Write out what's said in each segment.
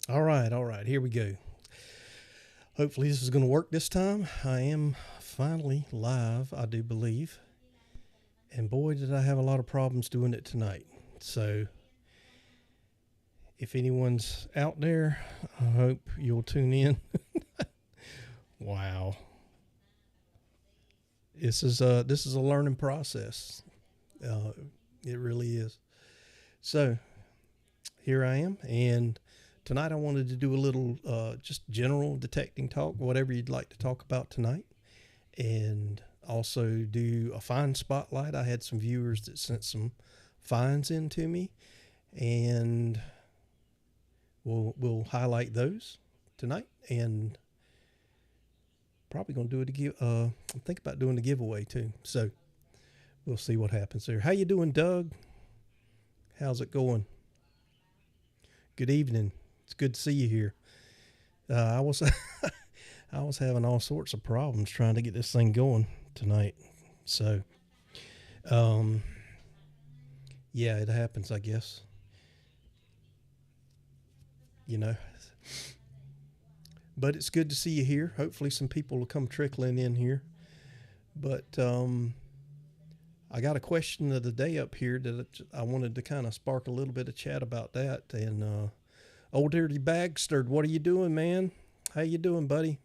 All right, here we go. Hopefully, this is going to work this time. I am finally live, I do believe. And boy, did I have a lot of problems doing it tonight. So, if anyone's out there, I hope you'll tune in. Wow. This is a learning process. Uh, it really is. So, here I am. And tonight I wanted to do a little just general detecting talk, whatever you'd like to talk about tonight. And also do a fine spotlight. I had some viewers that sent some finds in to me, and we'll highlight those tonight. And probably gonna do it again. I'm thinking about doing the giveaway too. So we'll see what happens there. How you doing, Doug? How's it going? Good evening. It's good to see you here. I was I was having all sorts of problems trying to get this thing going tonight. So um, yeah, it happens, I guess. You know, but it's good to see you here. Hopefully, some people will come trickling in here. But I got a question of the day up here that I wanted to kind of spark a little bit of chat about that. And old dirty Bagster, what are you doing, man? How you doing, buddy?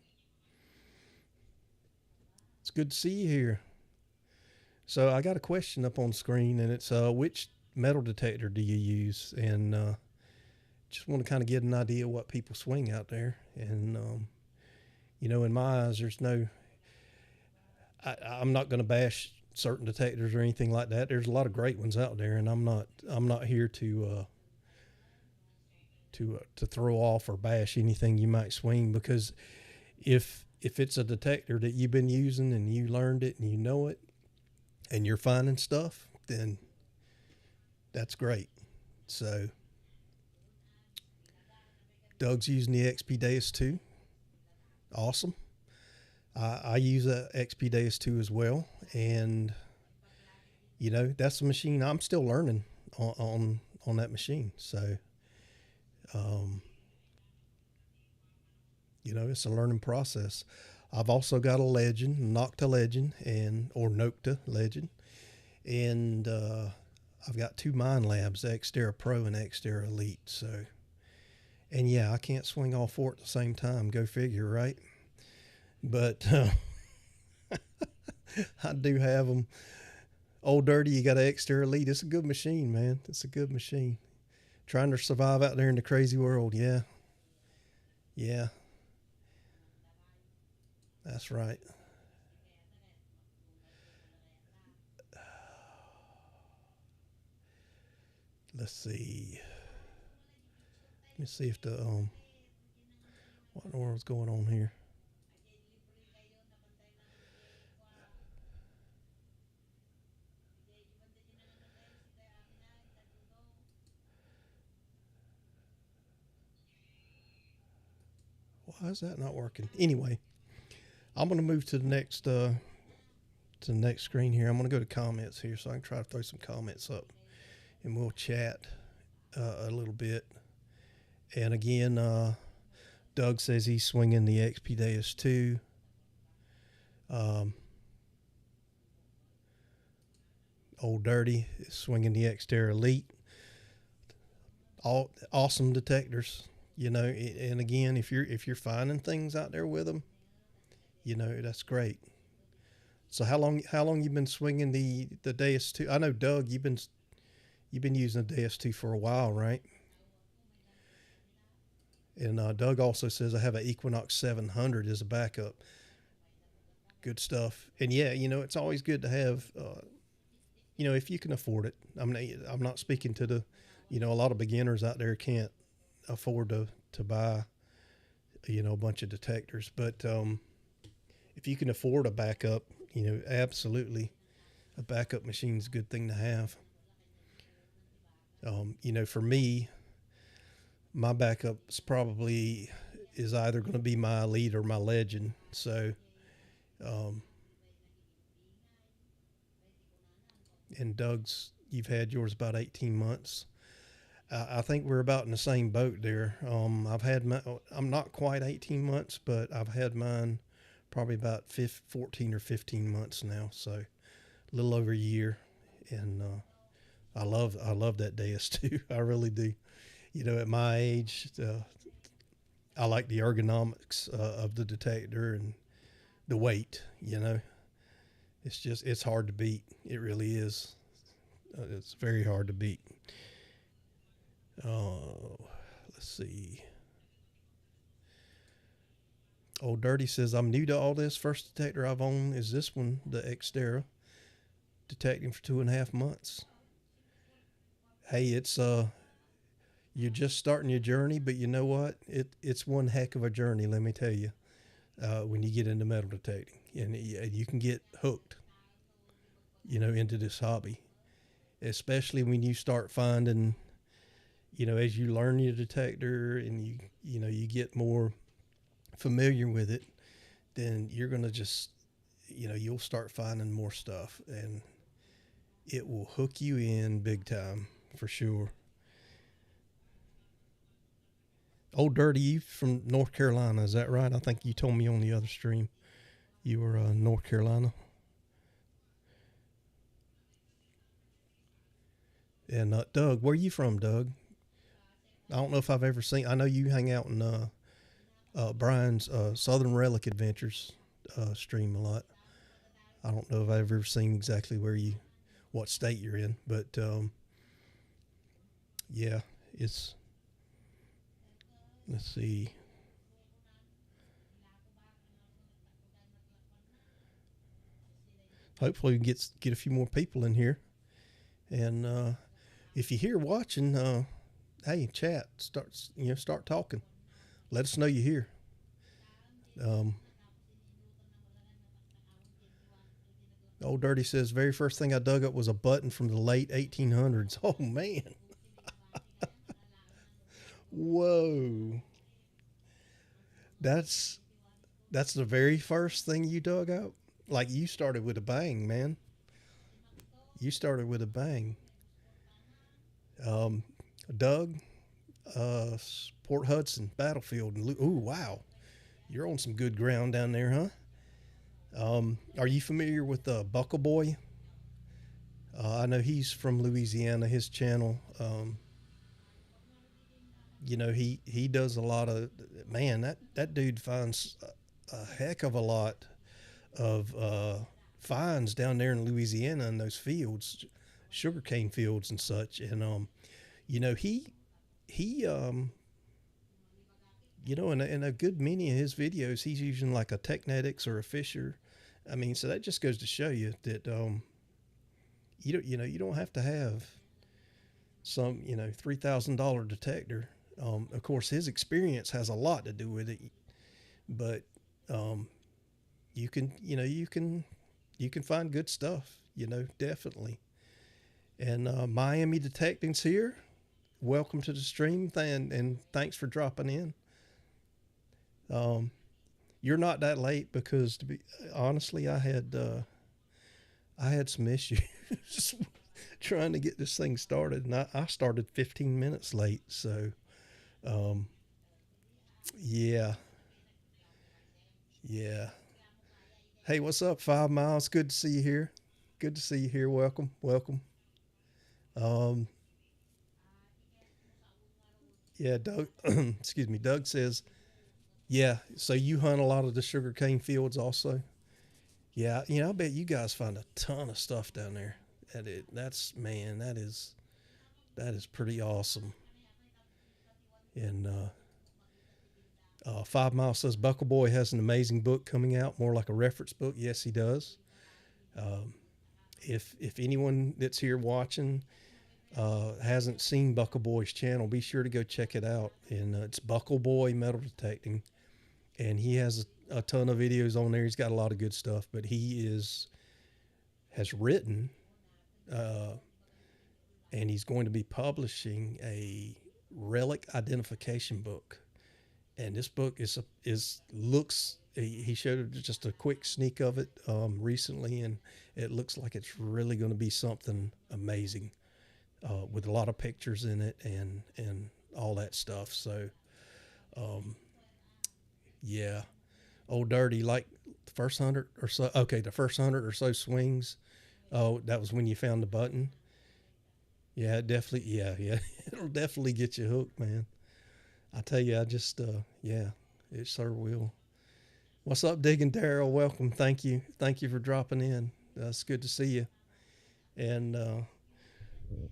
It's good to see you here. So I got a question up on screen, and it's which metal detector do you use? And just want to kind of get an idea of what people swing out there. And in my eyes, there's no. I'm not going to bash certain detectors or anything like that. There's a lot of great ones out there, and I'm not here to throw off or bash anything you might swing, because if it's a detector that you've been using and you learned it and you know it and you're finding stuff, then that's great. So Doug's using the XP Deus II. Awesome. I use a XP Deus II as well, and that's a machine I'm still learning on that machine. So um, it's a learning process. I've also got a legend, Nocta legend, and or Nocta legend, and I've got two mine labs, X-Terra Pro and X-Terra Elite. So, and yeah, I can't swing all four at the same time. Go figure, right? But I do have them. Old Dirty, you got an X-Terra Elite. It's a good machine, man. It's a good machine. Trying to survive out there in the crazy world. Yeah, yeah, that's right. Let's see. Let me see if the what in the world's going on here. Why is that not working? Anyway, I'm gonna move to the next screen here. I'm gonna go to comments here so I can try to throw some comments up, and we'll chat a little bit. And again, Doug says he's swinging the XP Deus 2. Um, Old Dirty is swinging the Xterra Elite. All awesome detectors, And again, if you're finding things out there with them, that's great. So how long you been swinging the Deus 2? I know, Doug, you've been using the Deus 2 for a while, right? And Doug also says I have an Equinox 700 as a backup. Good stuff. And yeah, it's always good to have, if you can afford it. I'm not speaking to the, a lot of beginners out there can't afford to buy, a bunch of detectors. But if you can afford a backup, absolutely, a backup machine is a good thing to have. For me, my backup is either going to be my elite or my legend. So, um, and Doug's, you've had yours about 18 months. I think we're about in the same boat there. I've had my, I'm not quite 18 months, but I've had mine probably about 14 or 15 months now. So a little over a year. And I love that Deus II. I really do. You know, at my age, I like the ergonomics of the detector and the weight. You know, it's hard to beat. It really is. It's very hard to beat. Let's see. Old Dirty says, I'm new to all this. First detector I've owned is this one, the X-Terra, detecting for 2.5 months. Hey, it's you're just starting your journey, but you know what? It's one heck of a journey, let me tell you. When you get into metal detecting, and you can get hooked, you know, into this hobby, especially when you start finding, you know, as you learn your detector and you know you get more familiar with it, then you're gonna just, you know, you'll start finding more stuff, and it will hook you in big time for sure. Old Dirty, you from North Carolina, is that right? I think you told me on the other stream you were North Carolina. And Doug, where are you from, Doug? I don't know if I've ever seen. I know you hang out in Brian's Southern Relic Adventures stream a lot. I don't know if I've ever seen exactly what state you're in, but yeah, it's. Let's see. Hopefully, we can get a few more people in here. And if you're here watching, hey, chat, start talking. Let us know you're here. Um, Old Dirty says, very first thing I dug up was a button from the late 1800s. Oh man, whoa, that's that's the very first thing you dug up. Like you started with a bang, man. You started with a bang. Um, Doug, uh, Port Hudson battlefield, and ooh, wow, you're on some good ground down there, huh? Are you familiar with Buckle Boy? I know he's from Louisiana. His channel, you know, he does a lot of, man. That dude finds a heck of a lot of finds down there in Louisiana in those fields, sugarcane fields and such. And you know, he you know, in a good many of his videos, he's using like a Technetics or a Fisher. I mean, so that just goes to show you that you don't have to have some $3,000 detector. Of course, his experience has a lot to do with it, but um, you can find good stuff. You know, definitely. And Miami Detecting's here. Welcome to the stream, and thanks for dropping in. Um, you're not that late because, to be honestly, I had some issues trying to get this thing started, and I started 15 minutes late. So, um, yeah, yeah. Hey, what's up, 5 Miles? Good to see you here. Good to see you here. Welcome, welcome. Um, yeah, Doug. Excuse me. Doug says, yeah. So you hunt a lot of the sugarcane fields, also. Yeah, I bet you guys find a ton of stuff down there. That's man, that is pretty awesome. And 5 Mile says Buckle Boy has an amazing book coming out, more like a reference book. Yes, he does. Um, if anyone that's here watching hasn't seen Buckle Boy's channel, be sure to go check it out. And it's Buckle Boy Metal Detecting, and he has a ton of videos on there. He's got a lot of good stuff, but he is has written, uh, and he's going to be publishing a relic identification book. And this book is looks. He showed just a quick sneak of it recently, and it looks like it's really going to be something amazing. with a lot of pictures in it and all that stuff. So, yeah, old dirty like the first 100 or so. Okay, the first 100 or so swings. Oh, that was when you found the button. Yeah, it definitely. Yeah, yeah, it'll definitely get you hooked, man. I tell you, I just yeah, it sure will. What's up, Digging Daryl? Welcome. Thank you for dropping in. It's good to see you. And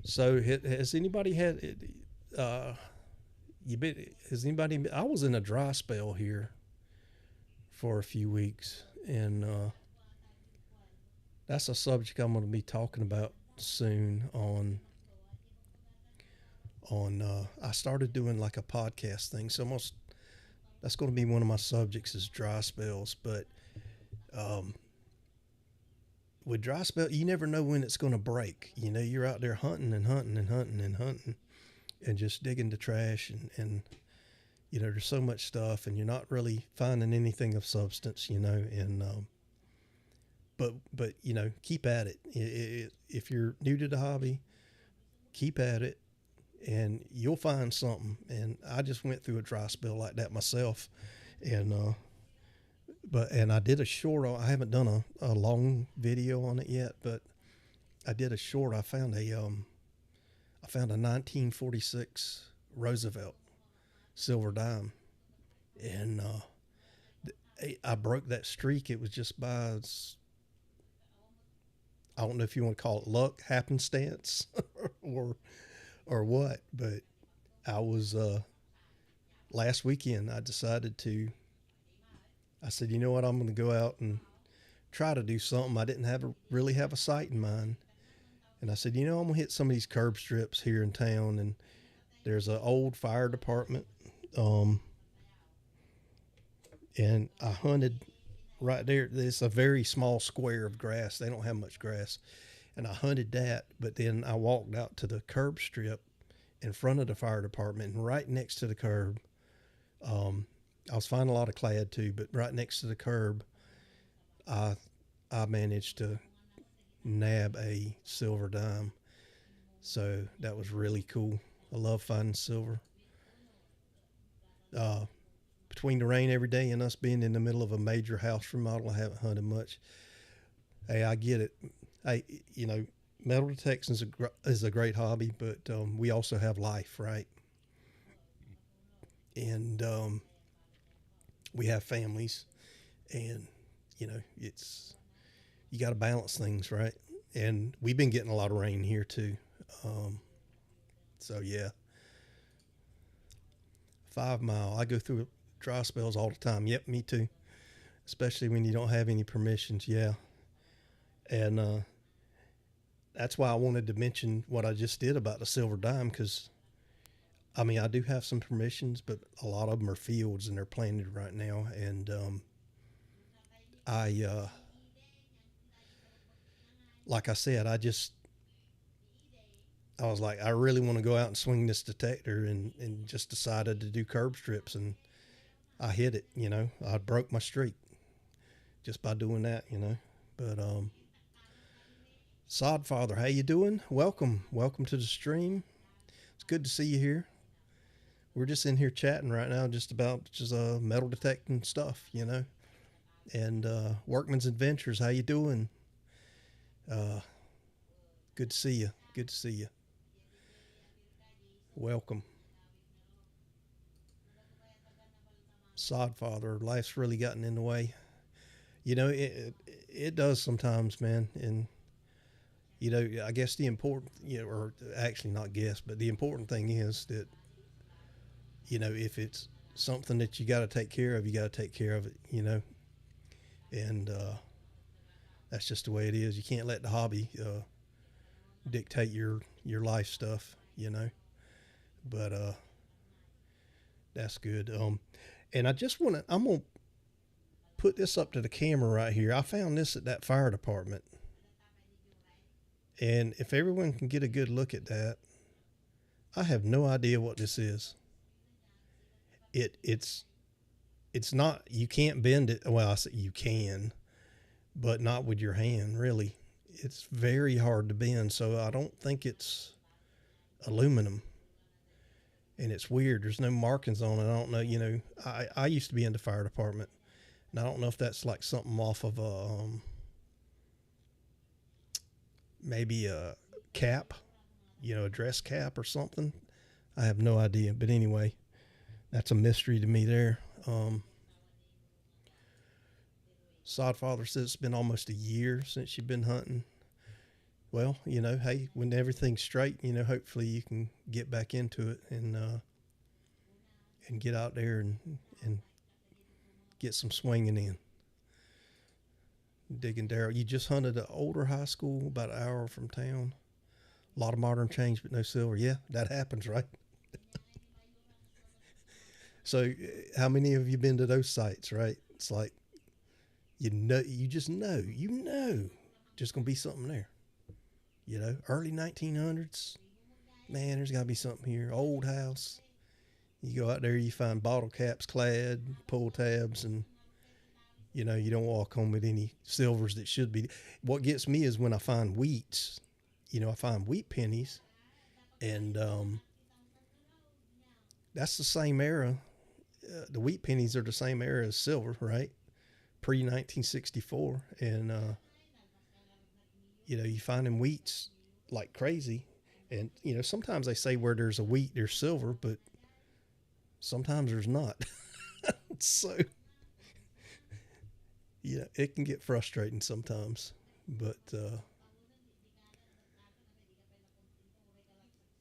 so, has anybody had? Uh, you been? Has anybody? I was in a dry spell here for a few weeks, and that's a subject I'm going to be talking about soon. I started doing like a podcast thing, so most that's going to be one of my subjects is dry spells. But um, with dry spell, you never know when it's going to break. You know, you're out there hunting and hunting and hunting and hunting, and just digging the trash and you know, there's so much stuff, and you're not really finding anything of substance. You know, and but you know, keep at it. If you're new to the hobby, keep at it, and you'll find something. And I just went through a dry spell like that myself, and and I did a short. I haven't done a long video on it yet, but I did a short. I found a 1946 Roosevelt silver dime, and I broke that streak. It was just by, I don't know if you want to call it luck, happenstance, or what, but I was last weekend. I decided to. I said, you know what, I'm going to go out and try to do something. I didn't really have a site in mind, and I said, you know, I'm gonna hit some of these curb strips here in town, and there's an old fire department, um, and I hunted right there. It's a very small square of grass. They don't have much grass, and I hunted that. But then I walked out to the curb strip in front of the fire department, and right next to the curb, um, I was finding a lot of clad too, but right next to the curb, I I managed to nab a silver dime. So that was really cool. I love finding silver. Uh, Between the rain every day and us being in the middle of a major house remodel, I haven't hunted much. Hey, I get it. Hey, you know, metal detection is a great hobby, but we also have life, right? And we have families, and you know, it's you got to balance things, right? And we've been getting a lot of rain here too. Um, so yeah, 5 mile. I go through dry spells all the time. Yep, me too. Especially when you don't have any permissions. Yeah, and that's why I wanted to mention what I just did about the silver dime, because I mean, I do have some permissions, but a lot of them are fields and they're planted right now. And I, like I said, I was like, I really want to go out and swing this detector, and just decided to do curb strips, and I hit it. You know, I broke my streak just by doing that. You know, but Sodfather, how you doing? Welcome to the stream. It's good to see you here. We're just in here chatting right now, just about just metal detecting stuff, you know. And Workman's Adventures, how you doing? Uh, Good to see you. Good to see you. Welcome, Sodfather. Life's really gotten in the way. You know, it does sometimes, man. And you know, I guess the important, you know, or actually not guess, but the important thing is that, you know, if it's something that you got to take care of, you got to take care of it. You know, and that's just the way it is. You can't let the hobby dictate your life stuff. You know, but that's good. And I just want to. I'm gonna put this up to the camera right here. I found this at that fire department, and if everyone can get a good look at that, I have no idea what this is. It's not. You can't bend it. Well, I say you can, but not with your hand. Really, it's very hard to bend. So I don't think it's. aluminum, and it's weird. There's no markings on it. I don't know. You know, I used to be in the fire department, and I don't know if that's like something off of a maybe a cap, you know, a dress cap or something. I have no idea. But anyway, that's a mystery to me there. Sodfather says it's been almost a year since you've been hunting. Well, you know, hey, when everything's straight, you know, hopefully you can get back into it and get out there and get some swinging in. Digging Darrell, you just hunted an older high school about an hour from town. A lot of modern change, but no silver. Yeah, that happens, right? So, how many of you been to those sites, right? It's like you know, you know, just gonna be something there. You know, early 1900s. Man, there's got to be something here. Old house. You go out there, you find bottle caps clad, pull tabs, and you know you don't walk home with any silvers that should be. What gets me is when I find wheats. You know, I find wheat pennies, and that's the same era. The wheat pennies are the same era as silver, right? Pre 1964, and you know you find them wheats like crazy, and you know sometimes they say where there's a wheat there's silver, but sometimes there's not. So yeah, it can get frustrating sometimes, but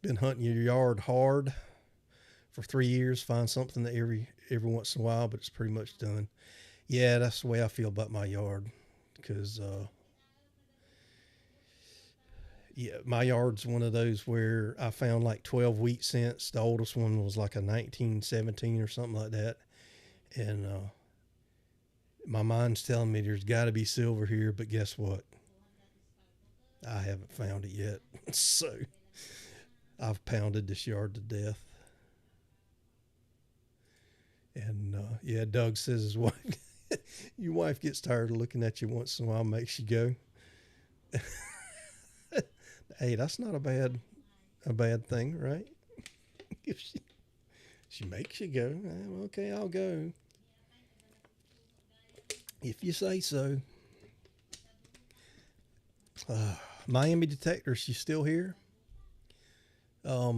been hunting your yard hard for 3 years. Find something that every once in a while, but it's pretty much done. Yeah, that's the way I feel about my yard, because yeah, my yard's one of those where I found like 12 wheat cents. The oldest one was like a 1917 or something like that, and my mind's telling me there's got to be silver here, but guess what? I haven't found it yet. So I've pounded this yard to death. And yeah, Doug says his wife, your wife gets tired of looking at you once in a while, makes you go. Hey, that's not a bad thing, right? If she makes you go, okay, I'll go. If you say so. Miami Detectors, you still here? I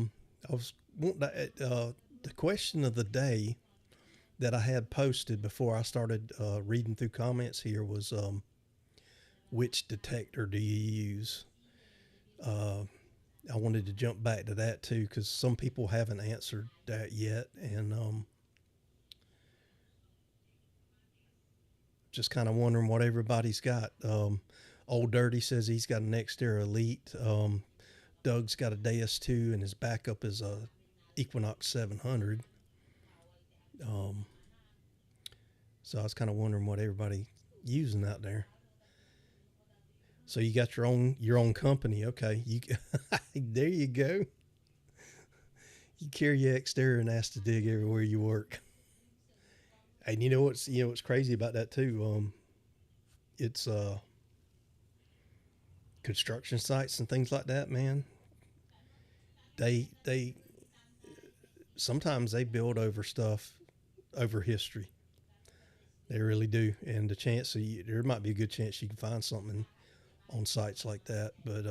was wanting the question of the day that I had posted before I started reading through comments here was which detector do you use? I wanted to jump back to that too because some people haven't answered that yet, and just kind of wondering what everybody's got. Old Dirty says he's got an X-Terra Elite. Doug's got a Deus II, and his backup is a Equinox 700. So I was kind of wondering what everybody using out there. So you got your own company, okay? You there you go. You carry your X-Terra and ask to dig everywhere you work. And you know what's crazy about that too? It's construction sites and things like that, man. They sometimes they build over stuff, over history. They really do, and the chance there might be a good chance you can find something on sites like that. But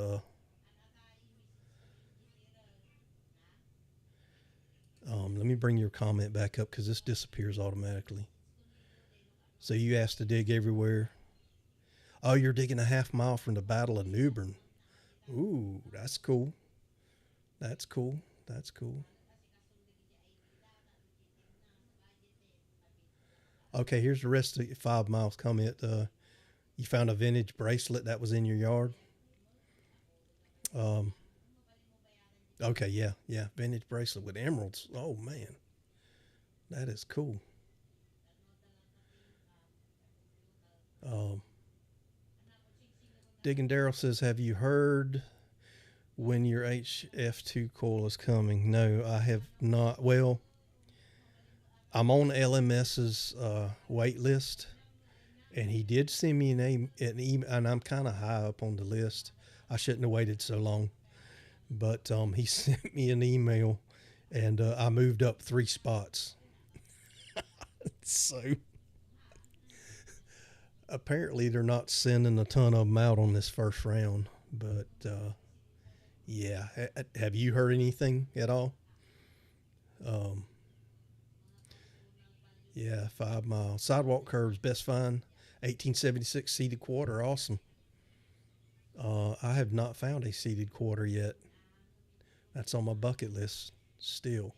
let me bring your comment back up because this disappears automatically. So you asked to dig everywhere. Oh, you're digging a half mile from the Battle of Newbern. Ooh, that's cool. That's cool. That's cool. Okay, here's the rest of the 5 miles comment. You found a vintage bracelet that was in your yard. Um, okay, yeah, yeah, vintage bracelet with emeralds. Oh man, that is cool. Um, Digging Daryl says, "Have you heard when your HF2 coil is coming?" No, I have not. Well, I'm on LMS's wait list, and he did send me an email, and I'm kind of high up on the list. I shouldn't have waited so long, But he sent me an email, and I moved up 3 spots. So apparently they're not sending a ton of them out on this first round. But yeah, have you heard anything at all? Um, yeah, 5 mile sidewalk curves, best find, 1876 seated quarter, awesome. I have not found a seated quarter yet. That's on my bucket list still.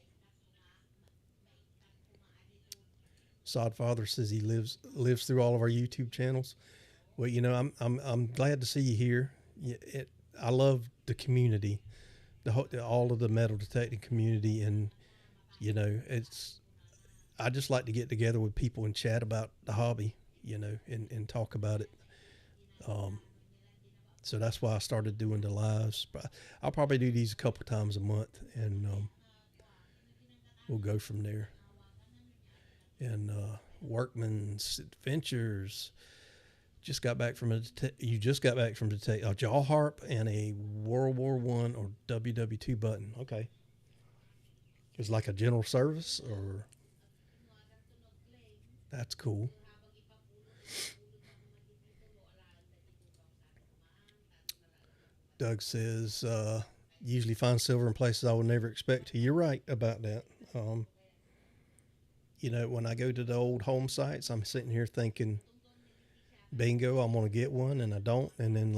Sodfather says he lives through all of our YouTube channels. Well, I'm glad to see you here. I love the community, all of the metal detecting community, and it's. I just like to get together with people and chat about the hobby, and talk about it. Um, so that's why I started doing the lives. But I'll probably do these a couple times a month, and we'll go from there. And Workman's Adventures just got back from you just got back from a jaw harp and a World War I or WW2 button. Okay, it's like a general service, or that's cool. Doug says usually find silver in places I would never expect to. You're right about that. Um, when I go to the old home sites, I'm sitting here thinking, bingo, I'm gonna get one, and I don't. And then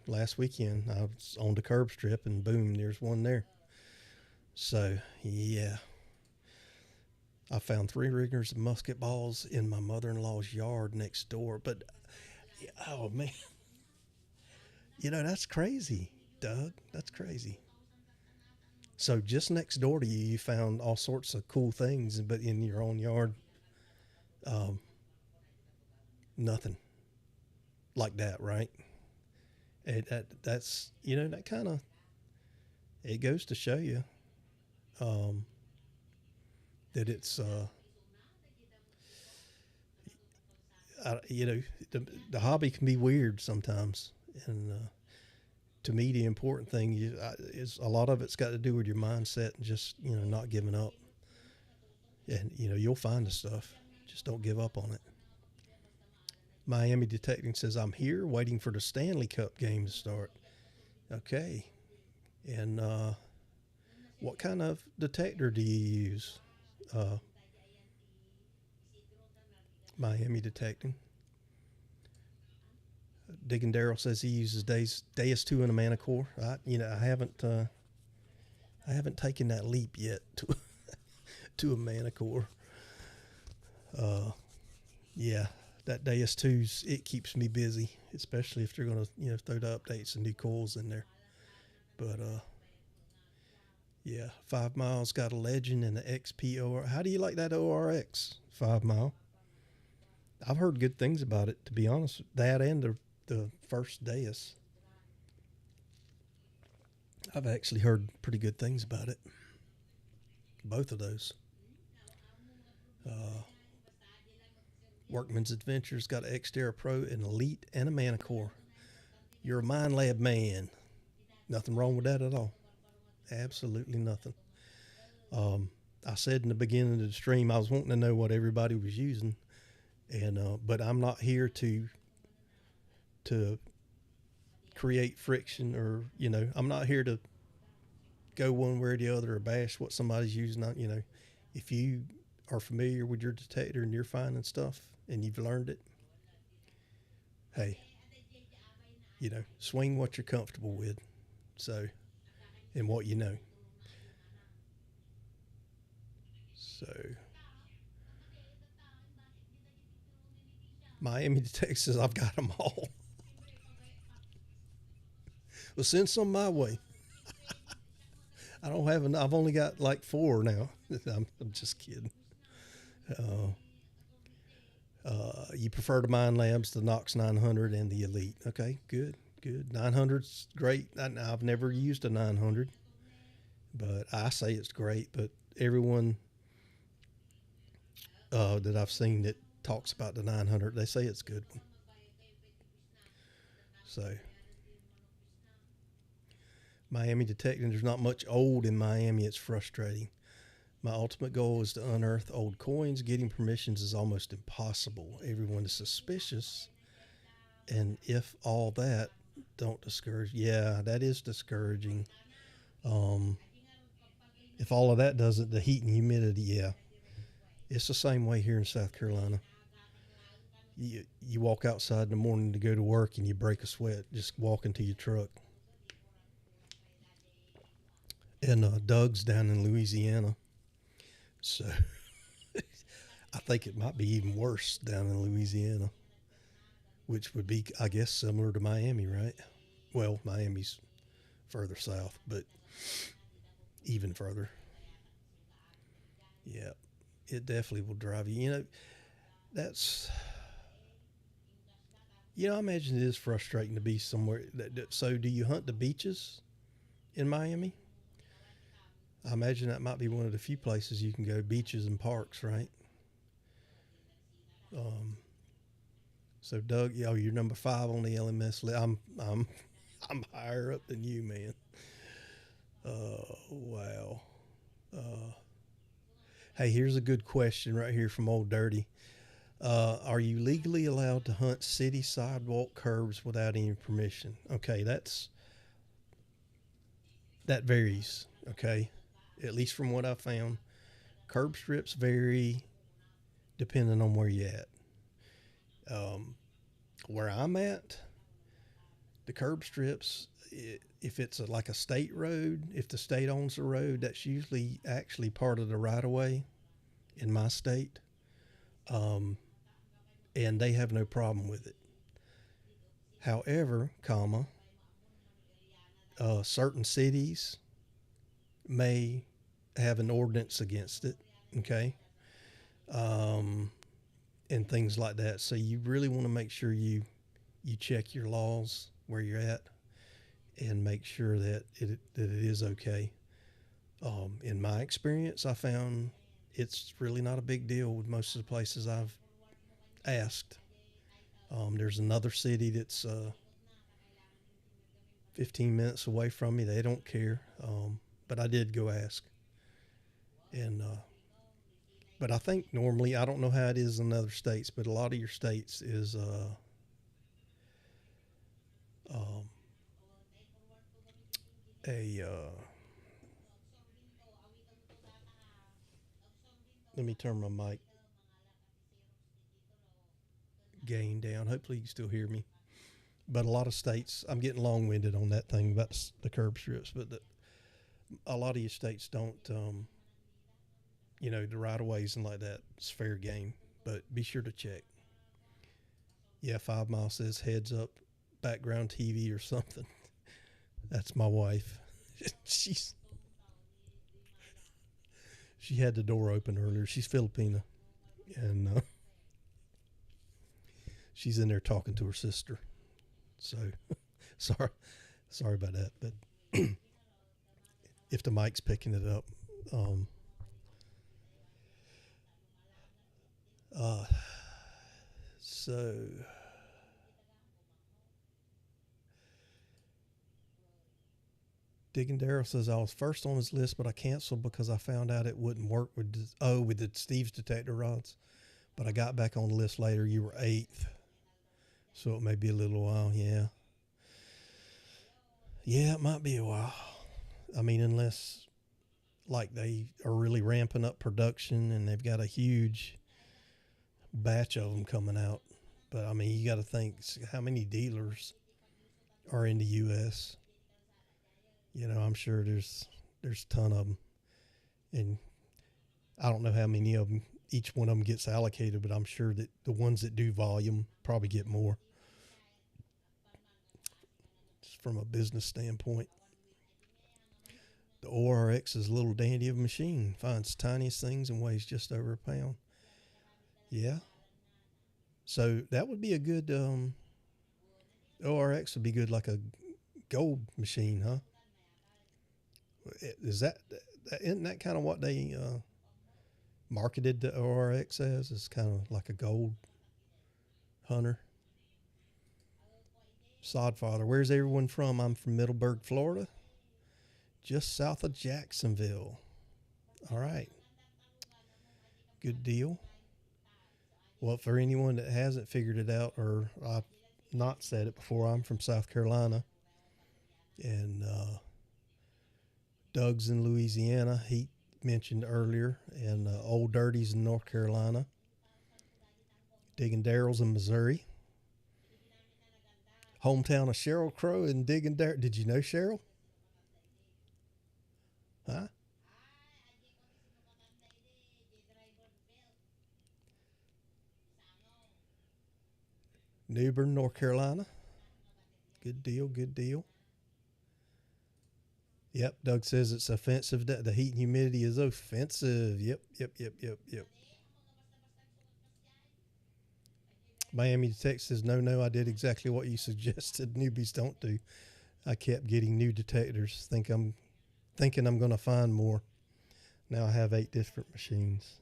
last weekend I was on the curb strip, and boom, there's one there. So yeah, I found 3 ringers of musket balls in my mother-in-law's yard next door. But oh man, that's crazy, Doug. That's crazy. So just next door to you, you found all sorts of cool things, but in your own yard, um, nothing like that, right? That's that kind of it goes to show you um, that it's you know the hobby can be weird sometimes, and to me the important thing is a lot of it's got to do with your mindset and just not giving up, and you'll find the stuff. Just don't give up on it. Miami Detecting says I'm here waiting for the Stanley Cup game to start. Okay, and what kind of detector do you use? Uh, Miami Detecting. Digging Daryl says he uses Deus II and a Manticore. I haven't taken that leap yet to to a Manticore. Uh, yeah, that Deus II's it keeps me busy, especially if they're gonna throw the updates and new coils in there. But yeah, 5 miles got a legend and an XPOR. How do you like that ORX 5 mile? I've heard good things about it, to be honest. That and the first Deus. I've actually heard pretty good things about it. Both of those. Uh, Workman's Adventures got an X-Terra Pro, an Elite, and a Manticore. You're a Mind Lab man. Nothing wrong with that at all. Absolutely nothing. Um, I said in the beginning of the stream I was wanting to know what everybody was using, and but I'm not here to create friction, or I'm not here to go one way or the other or bash what somebody's using. If you are familiar with your detector and you're finding stuff and you've learned it, hey, swing what you're comfortable with. So, and what you know. So, Miami to Texas, I've got them all. Well, send some my way. I don't have enough. I've only got like 4 now. I'm just kidding. Uh, you prefer the Mind Labs, the Knox 900, and the Elite. Okay, good, good. 900's great. I've never used a 900, but I say it's great. But everyone that I've seen that talks about the 900, they say it's a good one. So Miami detecting. There's not much old in Miami. It's frustrating. My ultimate goal is to unearth old coins. Getting permissions is almost impossible. Everyone is suspicious. And if all that, don't discourage. Yeah, that is discouraging. Um, if all of that does it, the heat and humidity, yeah. It's the same way here in South Carolina. You walk outside in the morning to go to work and you break a sweat just walking to your truck. And Doug's down in Louisiana. So I think it might be even worse down in Louisiana, which would be, I guess, similar to Miami, right? Well, Miami's further south, but even further. Yeah, it definitely will drive you. That's, I imagine it is frustrating to be somewhere. So, do you hunt the beaches in Miami? I imagine that might be one of the few places you can go, beaches and parks, right? Um, so, Doug, you're number 5 on the LMS list. I'm higher up than you, man. Wow. Uh, hey, here's a good question right here from Old Dirty. Are you legally allowed to hunt city sidewalk curbs without any permission? Okay, that varies. Okay, at least from what I found, curb strips vary depending on where you're at. Um, where I'm at, the curb strips, if it's like a state road, if the state owns the road, that's usually actually part of the right of way in my state, um, and they have no problem with it. However, certain cities may have an ordinance against it. Okay, um, and things like that. So you really want to make sure you check your laws where you're at and make sure that it is okay. In my experience, I found it's really not a big deal with most of the places I've asked. There's another city that's 15 minutes away from me. They don't care, but I did go ask, and but I think normally I don't know how it is in other states, but a lot of your states is um, a let me turn my mic gain down. Hopefully you can still hear me. But a lot of states, I'm getting long winded on that thing about the curb strips, but a lot of your states don't, the right of ways and like that. It's fair game, but be sure to check. Yeah, 5 Mile says heads up, background TV or something. That's my wife. She's she had the door open earlier. She's Filipina, and she's in there talking to her sister. So sorry, sorry about that. But if the mic's picking it up, um, uh, so Digging Daryl says I was first on his list, but I canceled because I found out it wouldn't work with the Steve's detector rods. But I got back on the list later. You were 8th, so it may be a little while. Yeah, yeah, it might be a while. I mean, unless like they are really ramping up production and they've got a huge batch of them coming out. But I mean, you got to think how many dealers are in the U.S. I'm sure there's a ton of them, and I don't know how many of them each one of them gets allocated, but I'm sure that the ones that do volume probably get more just from a business standpoint. The ORX is a little dandy of a machine. Finds tiniest things and weighs just over a pound. Yeah. So that would be a good ORX would be good like a gold machine, huh? Is that isn't that kind of what they marketed the ORX as? It's kind of like a gold hunter. Sodfather, where's everyone from? I'm from Middleburg, Florida. just south of Jacksonville. All right. Good deal. Well, for anyone that hasn't figured it out, or I've not said it before, I'm from South Carolina. And Doug's in Louisiana. He mentioned earlier. And Old Dirty's in North Carolina. Digging Darrell's in Missouri. Hometown of Cheryl Crow and Digging Darrell. Did you know Cheryl? Huh? New Bern, North Carolina. Good deal, good deal. Yep, Doug says it's offensive. The heat and humidity is offensive. Yep, yep, yep, yep, yep. Miami Detector says, no, no, I did exactly what you suggested. Newbies don't do. I kept getting new detectors. Thinking I'm going to find more. Now I have 8 different machines.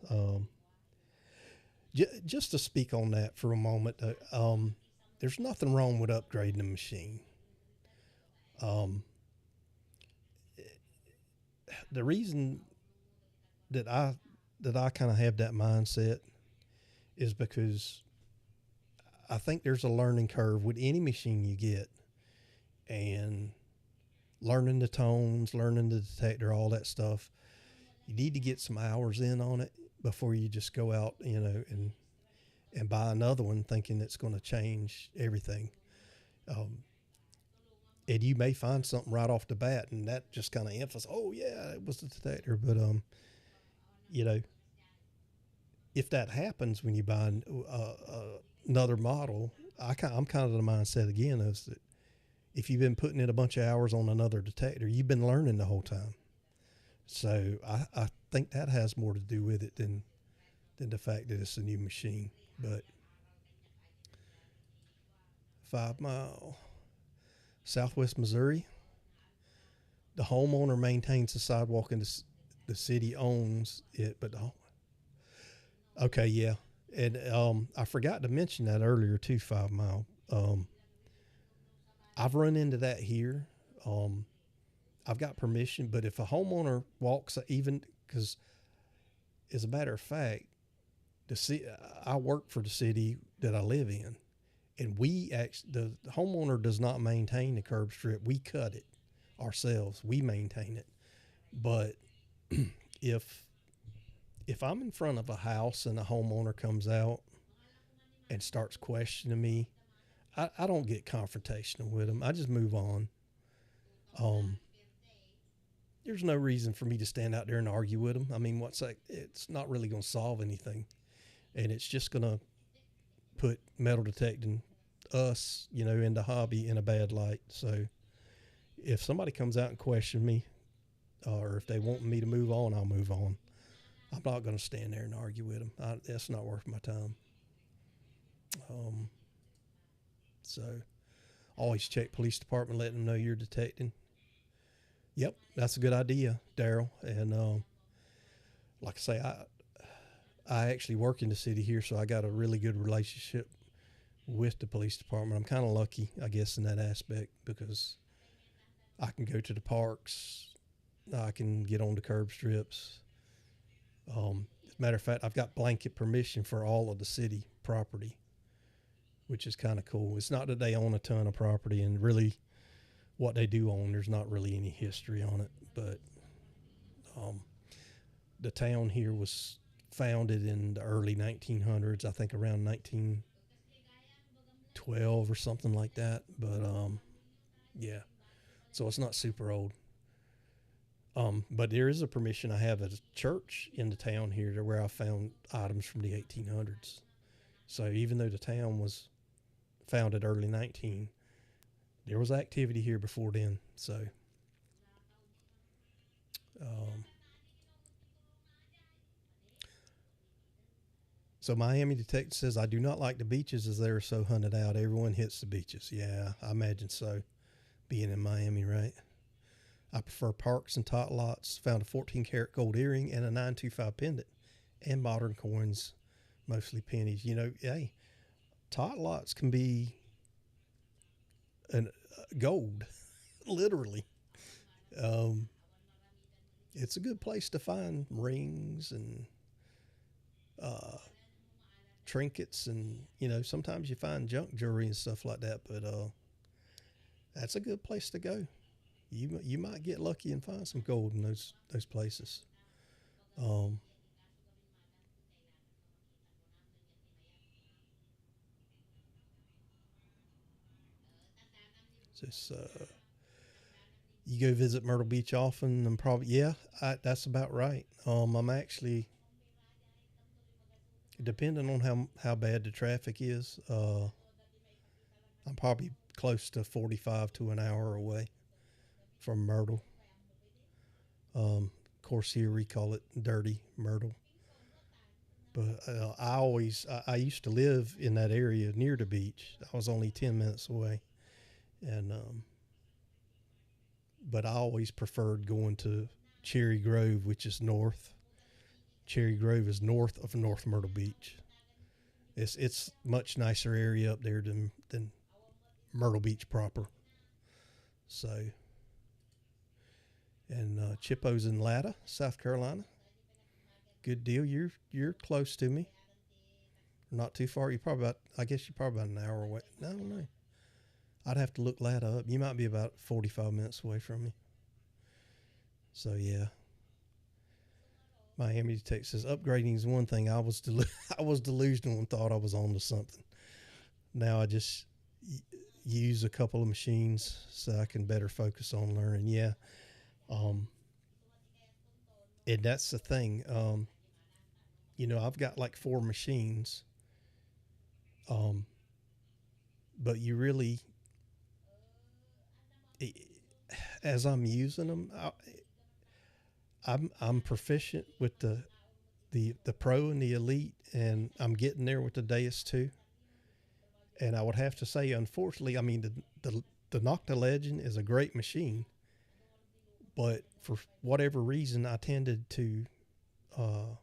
Just to speak on that for a moment, there's nothing wrong with upgrading a machine. Um, the reason that I kind of have that mindset is because I think there's a learning curve with any machine you get, and learning the tones, learning the detector, all that stuff. You need to get some hours in on it before you just go out, and buy another one thinking it's going to change everything. Um, and you may find something right off the bat, and that just kind of emphasizes, oh yeah, it was the detector. But you know, if that happens when you buy another model, I'm kind of the mindset again is that if you've been putting in a bunch of hours on another detector, you've been learning the whole time. So I think that has more to do with it than the fact that it's a new machine. But 5 Mile, Southwest Missouri, the homeowner maintains the sidewalk and the city owns it. But okay, yeah. And I forgot to mention that earlier too, 5 Mile. I've run into that here. Um, I've got permission, but if a homeowner walks, even because, as a matter of fact, I work for the city that I live in, and the homeowner does not maintain the curb strip. We cut it ourselves. We maintain it. But if I'm in front of a house and a homeowner comes out and starts questioning me, I don't get confrontational with them. I just move on. Um, there's no reason for me to stand out there and argue with them. I mean, what's that? It's not really going to solve anything, and it's just going to put metal detecting us, in the hobby in a bad light. So if somebody comes out and question me, or if they want me to move on, I'll move on. I'm not going to stand there and argue with them. That's not worth my time. Um, so always check police department, let them know you're detecting. Yep, that's a good idea, Darrell. And like I say, I actually work in the city here, so I got a really good relationship with the police department. I'm kind of lucky, I guess, in that aspect because I can go to the parks, I can get on the curb strips. As a matter of fact, I've got blanket permission for all of the city property, which is kind of cool. It's not that they own a ton of property, and really what they do own, there's not really any history on it. But um, the town here was founded in the early 1900s, I think around 1912 or something like that. But yeah, so it's not super old. But there is a permission I have at a church in the town here to where I found items from the 1800s. So even though the town was founded early 19, there was activity here before then. Um, so Miami Detective says, I do not like the beaches as they are so hunted out. Everyone hits the beaches. Yeah, I imagine so. Being in Miami, right? I prefer parks and tot lots. Found a 14 karat gold earring and a 925 pendant and modern coins, mostly pennies. Hey, tot lots can be gold, literally. Um, it's a good place to find rings and uh, trinkets, and sometimes you find junk jewelry and stuff like that. But that's a good place to go. You might get lucky and find some gold in those places. Um, just you go visit Myrtle Beach often, and probably yeah, that's about right. I'm actually depending on how bad the traffic is. I'm probably close to 45 to an hour away from Myrtle. Of course, here we call it Dirty Myrtle. But I used to live in that area near the beach. I was only 10 minutes away. And, but I always preferred going to Cherry Grove, which is north. Cherry Grove is north of North Myrtle Beach. It's much nicer area up there than Myrtle Beach proper. So, and Chippo's in Latta, South Carolina. Good deal. You're close to me. Not too far. I guess you're probably about an hour away. No, I don't know. I'd have to look that up. You might be about 45 minutes away from me. So yeah, Miami Detector says upgrading is one thing. I was delusional and thought I was on to something. Now I just use a couple of machines so I can better focus on learning. Yeah, um, and that's the thing. I've got like four machines, um, but you really, as I'm using them, I'm proficient with the pro and the elite, and I'm getting there with the Deus II. And I would have to say, unfortunately, I mean the Nocta Legend is a great machine, but for whatever reason, I tended uh,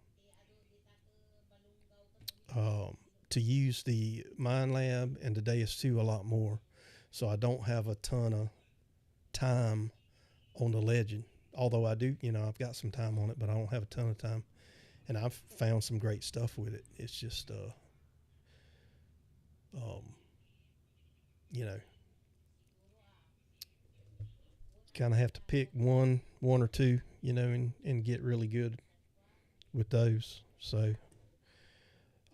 um, to use the Mind Lab and the Deus 2 a lot more. So I don't have a ton of time on the Legend. Although I do, I've got some time on it, but I don't have a ton of time. And I've found some great stuff with it. It's just, um, you know, kind of have to pick one or two, and get really good with those. So,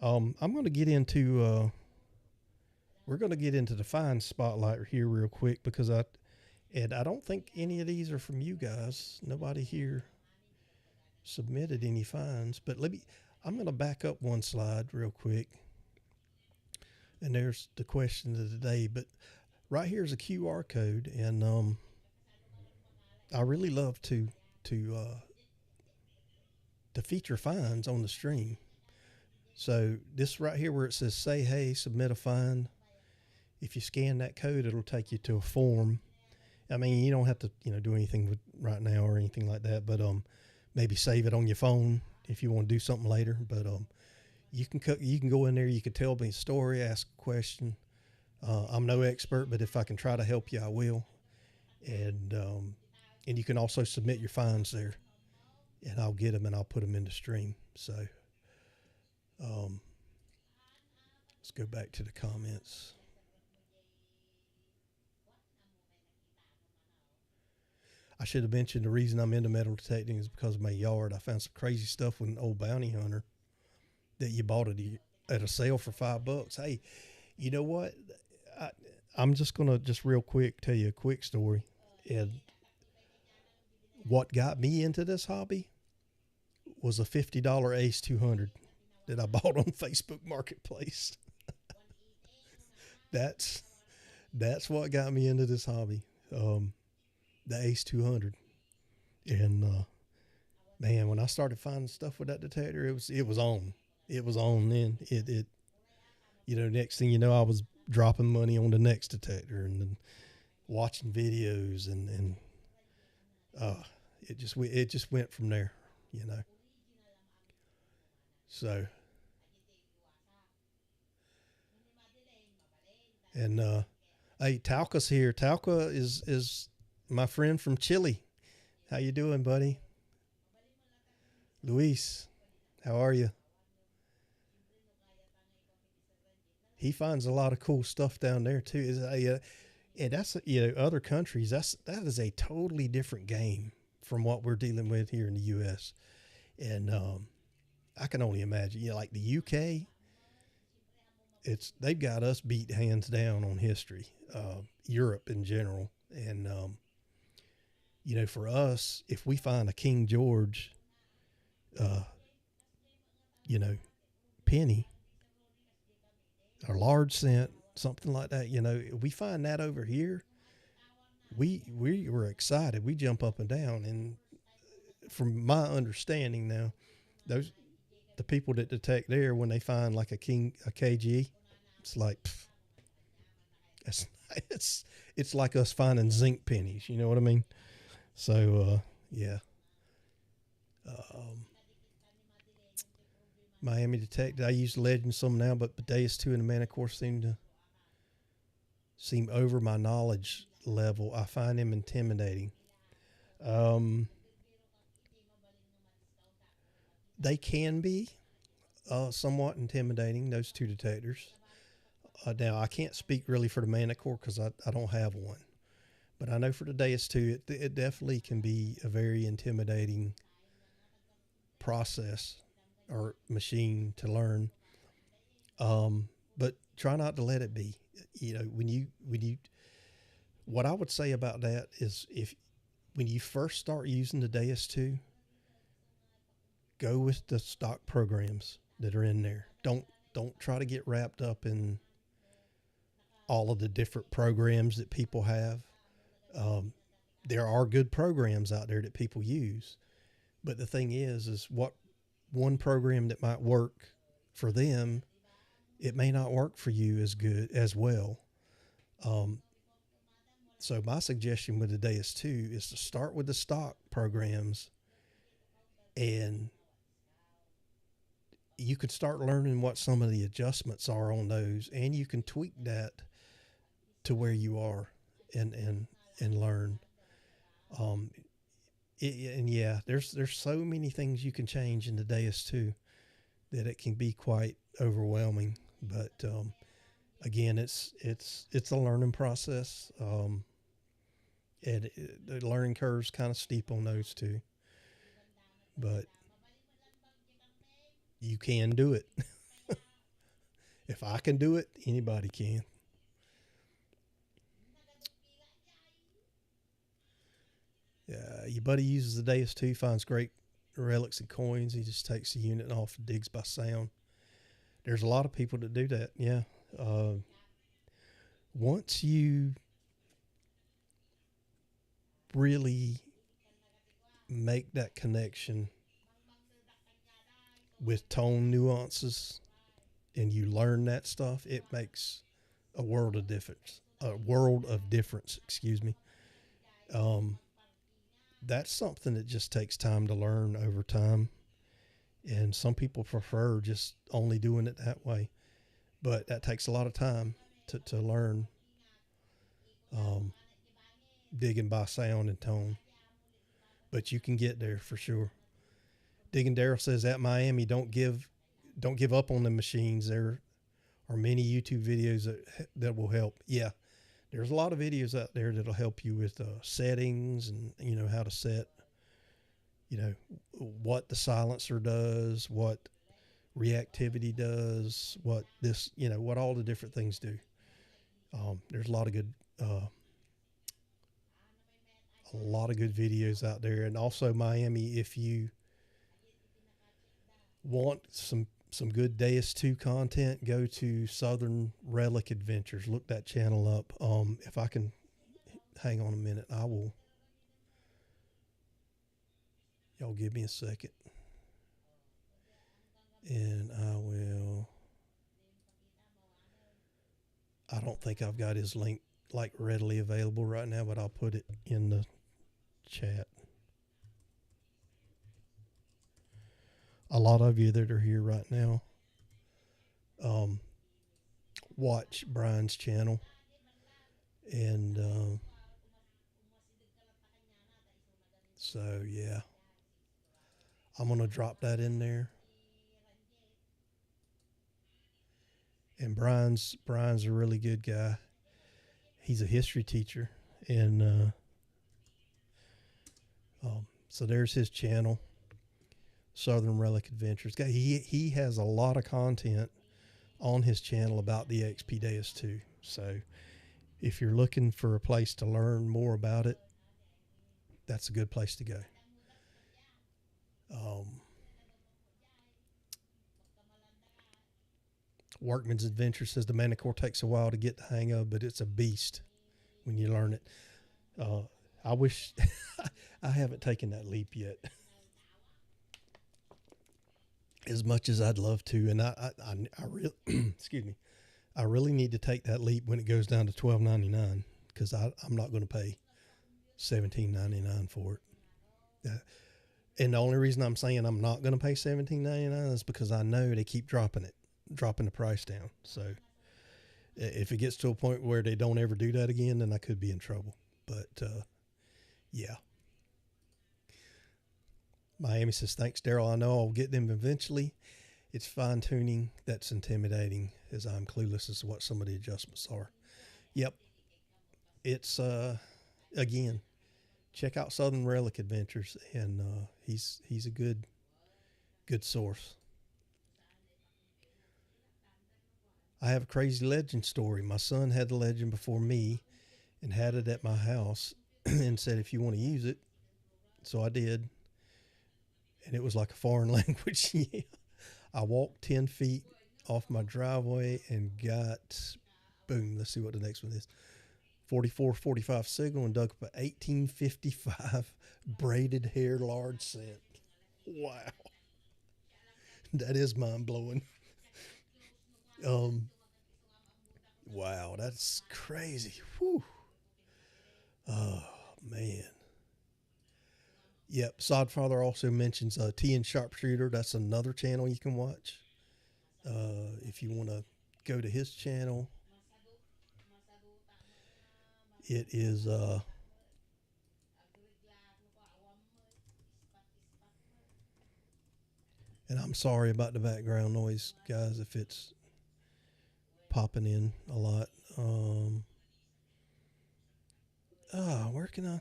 I'm going to get into, we're going to get into the fine spotlight here real quick because I don't think any of these are from you guys. Nobody here submitted any fines, but I'm going to back up one slide real quick. And there's the question of the day, but right here is a QR code, and I really love to to feature fines on the stream. So this right here where it says "Say Hey, Submit a Fine," if you scan that code, it'll take you to a form. I mean, you don't have to do anything with right now or anything like that, but maybe save it on your phone if you want to do something later. But you can go in there, you can tell me a story, ask a question. I'm no expert, but if I can try to help you, I will. And you can also submit your fines there, and I'll get them and I'll put them in the stream. So um, let's go back to the comments. I should have mentioned the reason I'm into metal detecting is because of my yard. I found some crazy stuff with an old bounty hunter that you bought at a sale for $5. Hey, you know what? I, I'm just gonna just real quick tell you a quick story. And what got me into this hobby was a $50 Ace 200 that I bought on Facebook Marketplace. that's that's what got me into this hobby. The Ace 200, and man, when I started finding stuff with that detector, it was on. It was on then. Next thing you know, I was dropping money on the next detector and then watching videos and uh, it just went from there. You know. So and hey, Talca's here. Talca is my friend from Chile. How you doing, buddy? Luis, how are you? He finds a lot of cool stuff down there too. And that's other countries. That is a totally different game from what we're dealing with here in the U.S. And I can only imagine. Like the UK, they've got us beat hands down on history. Europe in general, and for us, if we find a King George, uh, you know, penny or large cent, something like that, if we find that over here, we were excited. We jump up and down, and from my understanding now, those the people that detect there when they find like a KG, it's like it's it's like us finding zinc pennies. You know what I mean? So yeah, um, Miami Detector. I use Legend some now, but Deus II and the Manticore seem over my knowledge level. I find them intimidating. Um, they can be somewhat intimidating. Those two detectors. Now I can't speak really for the Manticore because I don't have one, but I know for the Deus II, it definitely can be a very intimidating process or machine to learn. But try not to let it be. When you what I would say about that is if when you first start using the Deus 2, go with the stock programs that are in there. Don't try to get wrapped up in all of the different programs that people have. Um, there are good programs out there that people use, but the thing is what one program that might work for them, it may not work for you as good as well. Um, so my suggestion with the Deus 2 is to start with the stock programs, and you can start learning what some of the adjustments are on those, and you can tweak that to where you are and learn. Um, and yeah, there's so many things you can change in the Deus 2 that it can be quite overwhelming. But again, it's a learning process, and the learning curve's kind of steep on those two. But you can do it. If I can do it, anybody can. Your buddy uses the Deus 2, finds great relics and coins. He just takes the unit off and digs by sound. There's a lot of people that do that. Yeah. Uh, Once you really make that connection with tone nuances and you learn that stuff, it makes a world of difference. A world of difference, excuse me. Um, that's something that just takes time to learn over time. And some people prefer just only doing it that way. But that takes a lot of time to learn, um, digging by sound and tone. But you can get there for sure. Digging Daryl says at Miami, don't give up on the machines. There are many YouTube videos that will help. Yeah, there's a lot of videos out there that'll help you with settings and how to set what the silencer does, what reactivity does, what all the different things do. There's uh, a lot of good videos out there, and also Miami. If you want some good Deus 2 content, go to Southern Relic Adventures. Look that channel up. If I can hang on a minute, I will. Y'all give me a second, and I will. I don't think I've got his link like readily available right now, but I'll put it in the chat. A lot of you that are here right now, um, watch Brian's channel, and so yeah, I'm going to drop that in there. And Brian's a really good guy. He's a history teacher, and so there's his channel, Southern Relic Adventures. He has a lot of content on his channel about the XP Deus II. So if you're looking for a place to learn more about it, that's a good place to go. Workman's Adventure says the Manticore takes a while to get the hang of, but it's a beast when you learn it. I wish I haven't taken that leap yet, as much as I'd love to. And I really, excuse me, I really need to take that leap when it goes down to $12.99, because I'm not going to pay $17.99 for it. And the only reason I'm saying I'm not going to pay $17.99 is because I know they keep dropping the price down. So if it gets to a point where they don't ever do that again, then I could be in trouble. But yeah. Miami says, thanks, Daryl. I know I'll get them eventually. It's fine tuning that's intimidating, as I'm clueless as to what some of the adjustments are. Yep. It's, again, check out Southern Relic Adventures, and he's a good source. I have a crazy legend story. My son had the legend before me and had it at my house and said, if you want to use it. So I did. And it was like a foreign language. Yeah. I walked 10 feet off my driveway and got, boom, let's see what the next one is. 4445 signal, and dug up a 1855 braided hair large cent. Wow. That is mind blowing. Wow, that's crazy. Whew. Oh, man. Yep. Sodfather also mentions T and Sharpshooter. That's another channel you can watch. If you want to go to his channel, it is and I'm sorry about the background noise, guys, if it's popping in a lot. Where can I?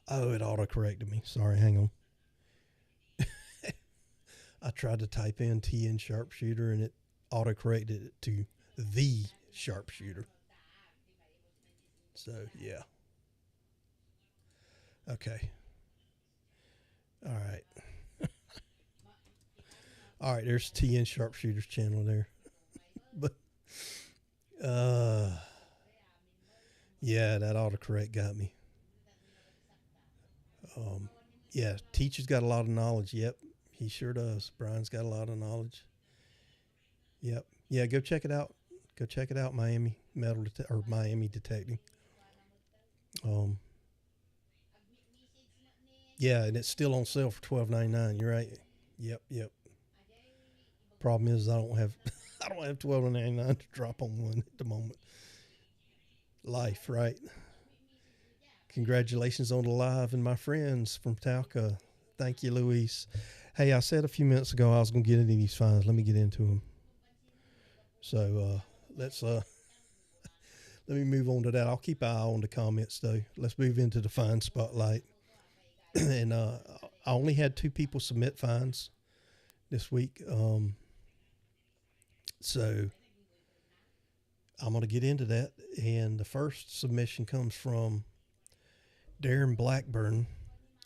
Oh, it auto corrected me. Sorry, hang on. I tried to type in T and Sharpshooter, and it auto corrected it to the Sharpshooter. So yeah. Okay. All right. All right. There's T and Sharpshooter's channel there. But yeah, that autocorrect got me. Yeah, Teacher's got a lot of knowledge. Yep, he sure does. Brian's got a lot of knowledge. Yep. Yeah, go check it out. Go check it out, Miami or Miami Detecting. Yeah, and it's still on sale for $12.99. You're right. Yep. Problem is, I don't have $12.99 to drop on one at the moment. Life, right? Congratulations on the live and my friends from Talca. Thank you, Luis. Hey, I said a few minutes ago I was going to get into these fines. Let me get into them. So let's let me move on to that. I'll keep an eye on the comments though. Let's move into the fine spotlight. And I only had 2 people submit fines this week. So I'm going to get into that. And the first submission comes from Darren Blackburn,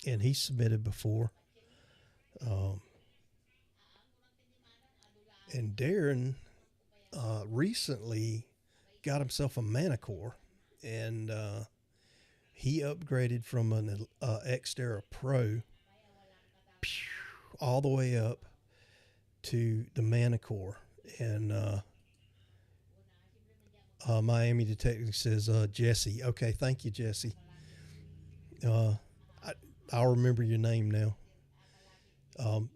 and he submitted before. And Darren recently got himself a Manticore, and he upgraded from an X-Terra Pro all the way up to the Manticore. And Miami Detective says, Jesse. Okay, thank you, Jesse. I'll remember your name now.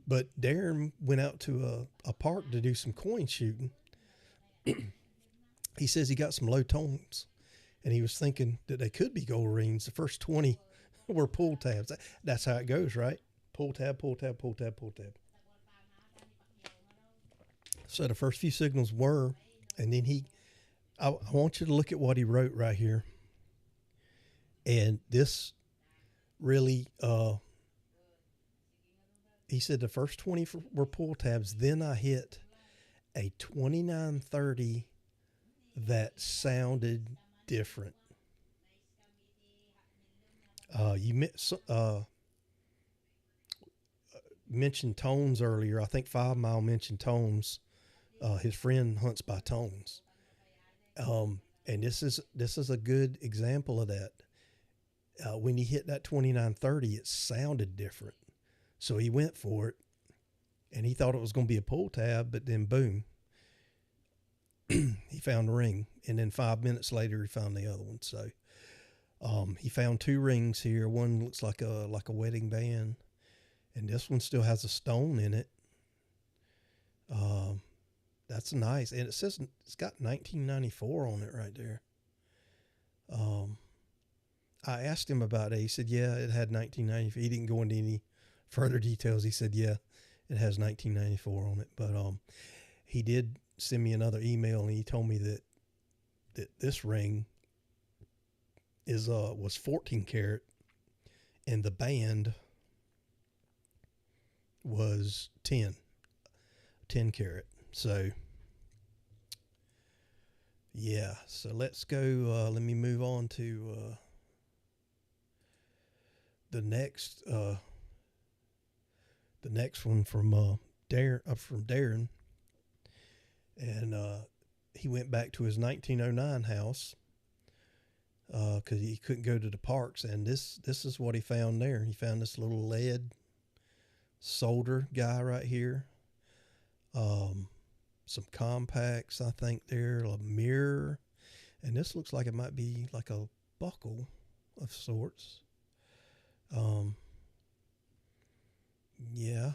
But Darren went out to a park to do some coin shooting. He says he got some low tones, and he was thinking that they could be gold rings. The first 20 were pull tabs. That's how it goes, right? Pull tab, pull tab, pull tab, pull tab. So the first few signals were, and then I want you to look at what he wrote right here. And this really, he said the first 20 were pull tabs. Then I hit a 2930 that sounded different. You mentioned tones earlier. I think 5 Mile mentioned tones. His friend hunts by tones. And this is a good example of that. When he hit that 2930, it sounded different. So he went for it, and he thought it was going to be a pull tab, but then boom, he found a ring. And then 5 minutes later, he found the other one. So he found 2 rings here. One looks like a wedding band, and this one still has a stone in it. That's nice, and it says it's got 1994 on it right there. I asked him about it. He said, yeah, it had 1994. He didn't go into any further details. He said, yeah, it has 1994 on it. But he did send me another email, and he told me that this ring was 14 karat, and the band was 10 karat. So yeah, so let's go. Let me move on to the next one from Darren, and he went back to his 1909 house because he couldn't go to the parks, and this is what he found there. He found this little lead solder guy right here. Some compacts, I think there, a mirror, and this looks like it might be like a buckle of sorts. Yeah.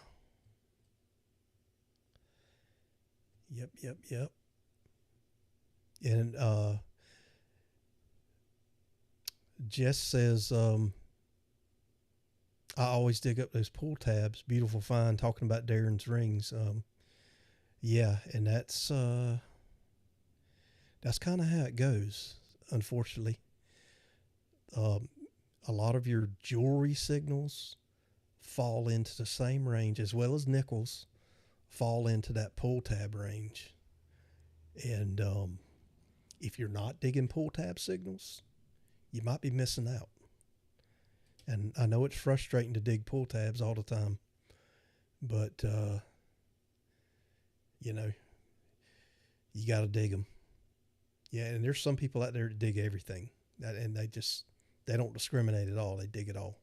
Yep. And Jess says, I always dig up those pull tabs. Beautiful find, talking about Darren's rings. Yeah, and that's kind of how it goes, unfortunately. A lot of your jewelry signals fall into the same range, as well as nickels fall into that pull tab range. And if you're not digging pull tab signals, you might be missing out. And I know it's frustrating to dig pull tabs all the time, but you got to dig them. Yeah, and there's some people out there that dig everything, and they don't discriminate at all. They dig it all.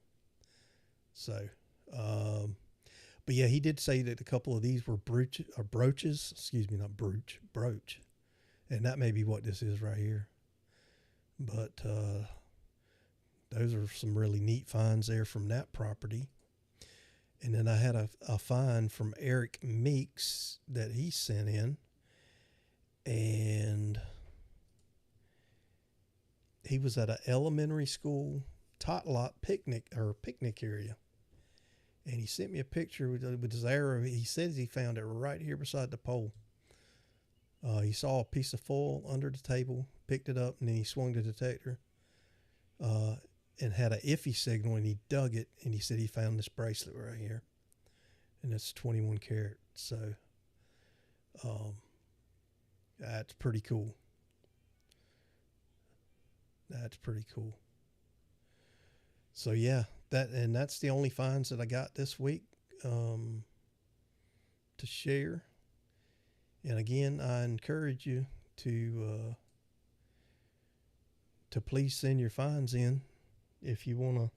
So, but yeah, he did say that a couple of these were brooches. Excuse me, not brooch, and that may be what this is right here. But those are some really neat finds there from that property. And then I had a find from Eric Meeks that he sent in, and he was at an elementary school tot lot picnic area, and he sent me a picture with his arrow. He says he found it right here beside the pole. He saw a piece of foil under the table, picked it up, and then he swung the detector and had an iffy signal, and he dug it, and he said he found this bracelet right here, and it's 21 karat. So that's pretty cool. That's pretty cool. So yeah, that's the only finds that I got this week to share. And again, I encourage you to please send your finds in if you want to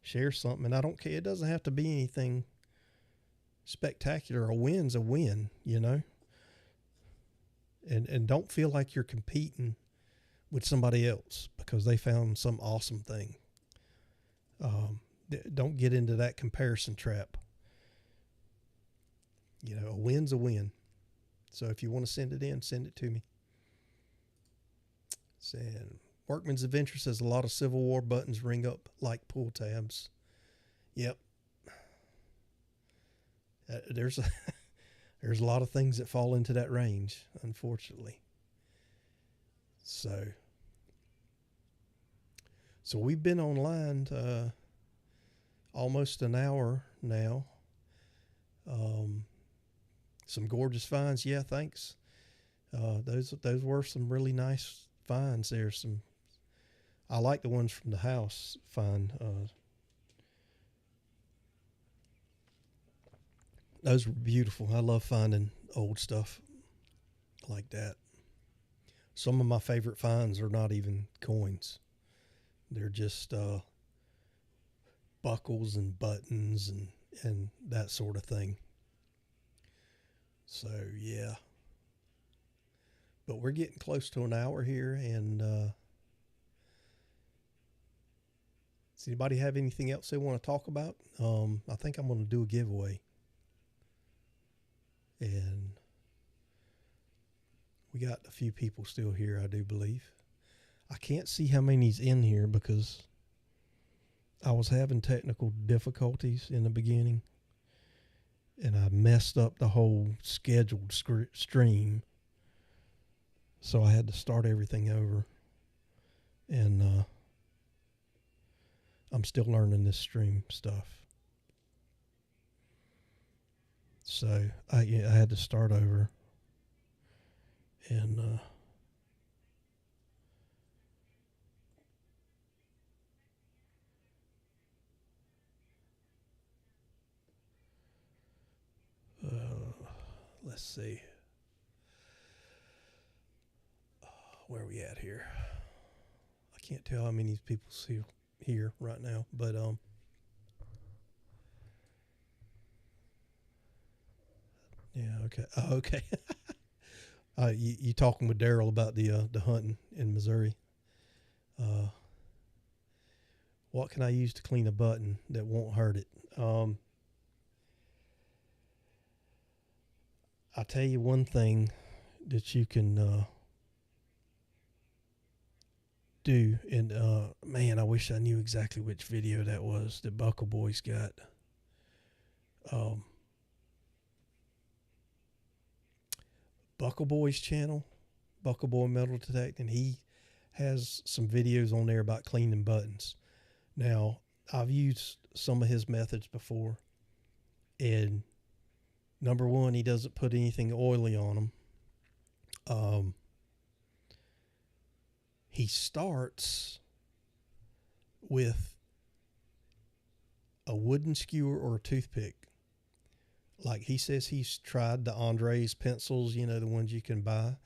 share something. And I don't care; it doesn't have to be anything spectacular. A win's a win, And don't feel like you're competing with somebody else because they found some awesome thing. Don't get into that comparison trap. A win's a win. So if you want to send it in, send it to me. Workman's Adventure says a lot of Civil War buttons ring up like pull tabs. Yep. There's there's a lot of things that fall into that range, unfortunately. So we've been online almost an hour now. Some gorgeous finds. Yeah, thanks. Those were some really nice finds there. I like the ones from the house find. Those were beautiful. I love finding old stuff like that. Some of my favorite finds are not even coins. They're just buckles and buttons and that sort of thing. So, yeah. But we're getting close to an hour here, and does anybody have anything else they want to talk about? I think I'm going to do a giveaway. And we got a few people still here, I do believe. I can't see how many's in here because I was having technical difficulties in the beginning, and I messed up the whole scheduled stream. So I had to start everything over. And I'm still learning this stream stuff. So I had to start over. And let's see. Where are we at here? I can't tell how many people see here right now, but yeah, okay. Okay. You talking with Darrell about the hunting in Missouri? What can I use to clean a button that won't hurt it? I'll tell you one thing that you can do, and man, I wish I knew exactly which video that was that Buckle Boy's got. Buckle Boy's channel, Buckle Boy Metal Detect, and he has some videos on there about cleaning buttons. Now, I've used some of his methods before, and number one, he doesn't put anything oily on them. He starts with a wooden skewer or a toothpick. Like he says he's tried the Andre's pencils, you know, the ones you can buy.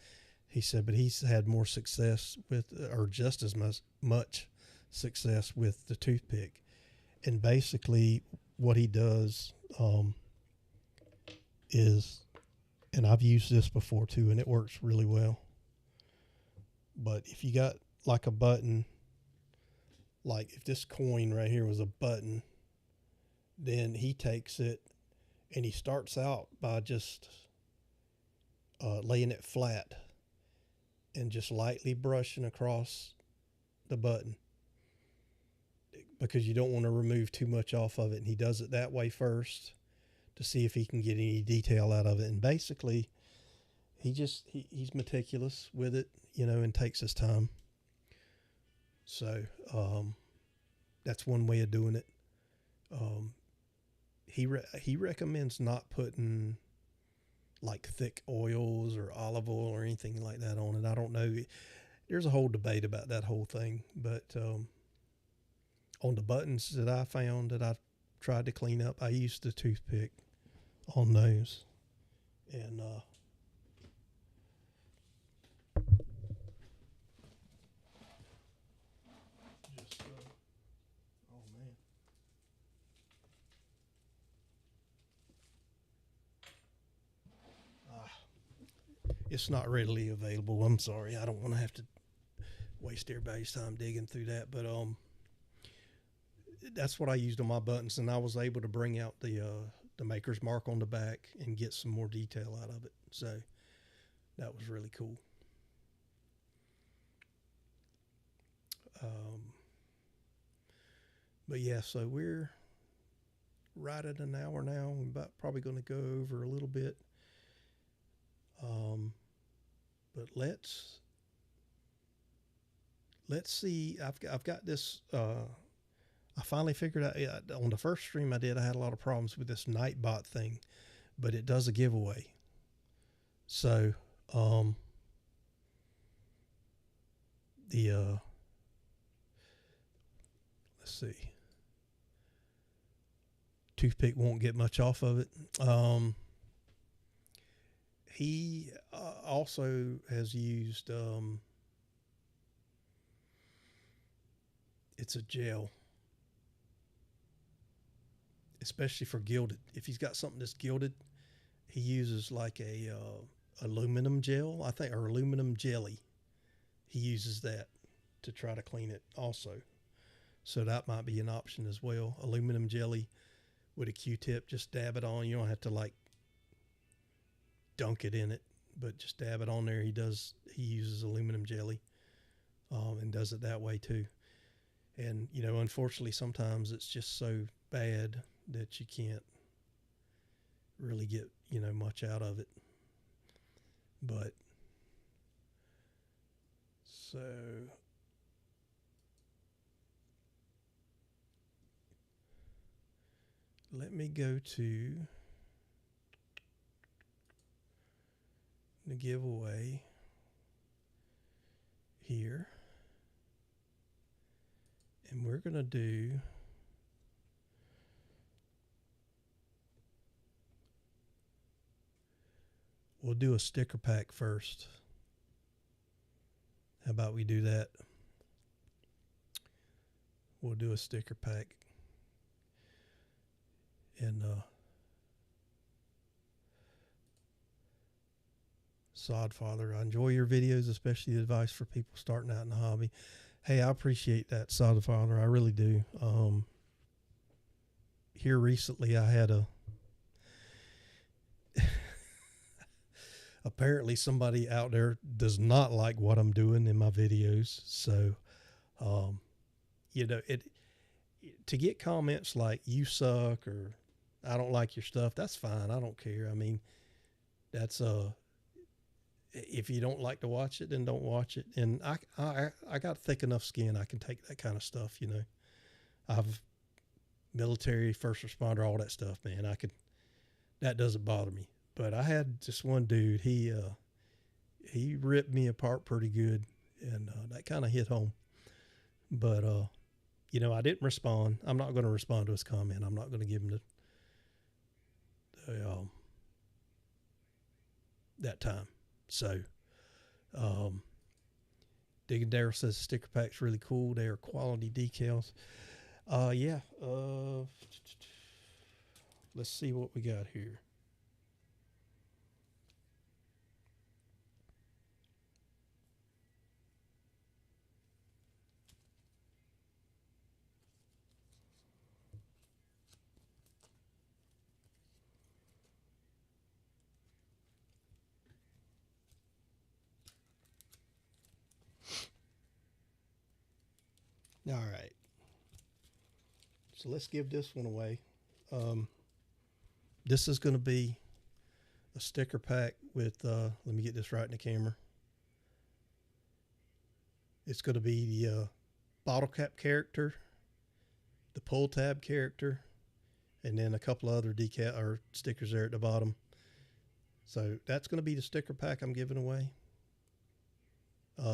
He said, but he's had more success with, or just as much success with the toothpick. And basically what he does is, and I've used this before too, and it works really well. But if you got like a button, like if this coin right here was a button, then he takes it and he starts out by just laying it flat and just lightly brushing across the button, because you don't want to remove too much off of it. And he does it that way first to see if he can get any detail out of it. And basically he's meticulous with it, you know, and takes his time. So that's one way of doing it. He recommends not putting like thick oils or olive oil or anything like that on it. I don't know. There's a whole debate about that whole thing, but on the buttons that I found that I've tried to clean up, I used the toothpick on those. And oh man. It's not readily available. I'm sorry. I don't want to have to waste everybody's time digging through that, but that's what I used on my buttons, and I was able to bring out the maker's mark on the back and get some more detail out of it. So that was really cool. But yeah, so we're right at an hour now. I'm about probably going to go over a little bit. But let's see. I've got this. I finally figured out on the first stream I did. I had a lot of problems with this Nightbot thing, but it does a giveaway. So let's see. Toothpick won't get much off of it. He also has used it's a gel, especially for gilded. If he's got something that's gilded, he uses like a aluminum gel, I think, or aluminum jelly. He uses that to try to clean it also. So that might be an option as well. Aluminum jelly with a Q-tip, just dab it on. You don't have to like dunk it in it, but just dab it on there. He uses aluminum jelly and does it that way too. And, you know, unfortunately, sometimes it's just so bad that you can't really get, you know, much out of it. But so let me go to the giveaway here. And we're going to do we'll do a sticker pack first. How about we do that? We'll do a sticker pack. And Sodfather, I enjoy your videos, especially the advice for people starting out in the hobby. Hey, I appreciate that, Sodfather. I really do. Here recently, I had a apparently somebody out there does not like what I'm doing in my videos. So, you know, to get comments like you suck or I don't like your stuff, that's fine. I don't care. I mean, that's if you don't like to watch it, then don't watch it. And I got thick enough skin. I can take that kind of stuff, you know. I've military, first responder, all that stuff, man. That doesn't bother me. But I had this one dude, he ripped me apart pretty good, and that kind of hit home. But, you know, I didn't respond. I'm not going to respond to his comment. I'm not going to give him that time. So, Digging Darren says sticker pack's really cool. They are quality decals. Yeah. Let's see what we got here. All right. So let's give this one away. This is going to be a sticker pack with, let me get this right in the camera. It's going to be the bottle cap character, the pull tab character, and then a couple of other decal or stickers there at the bottom. So that's going to be the sticker pack I'm giving away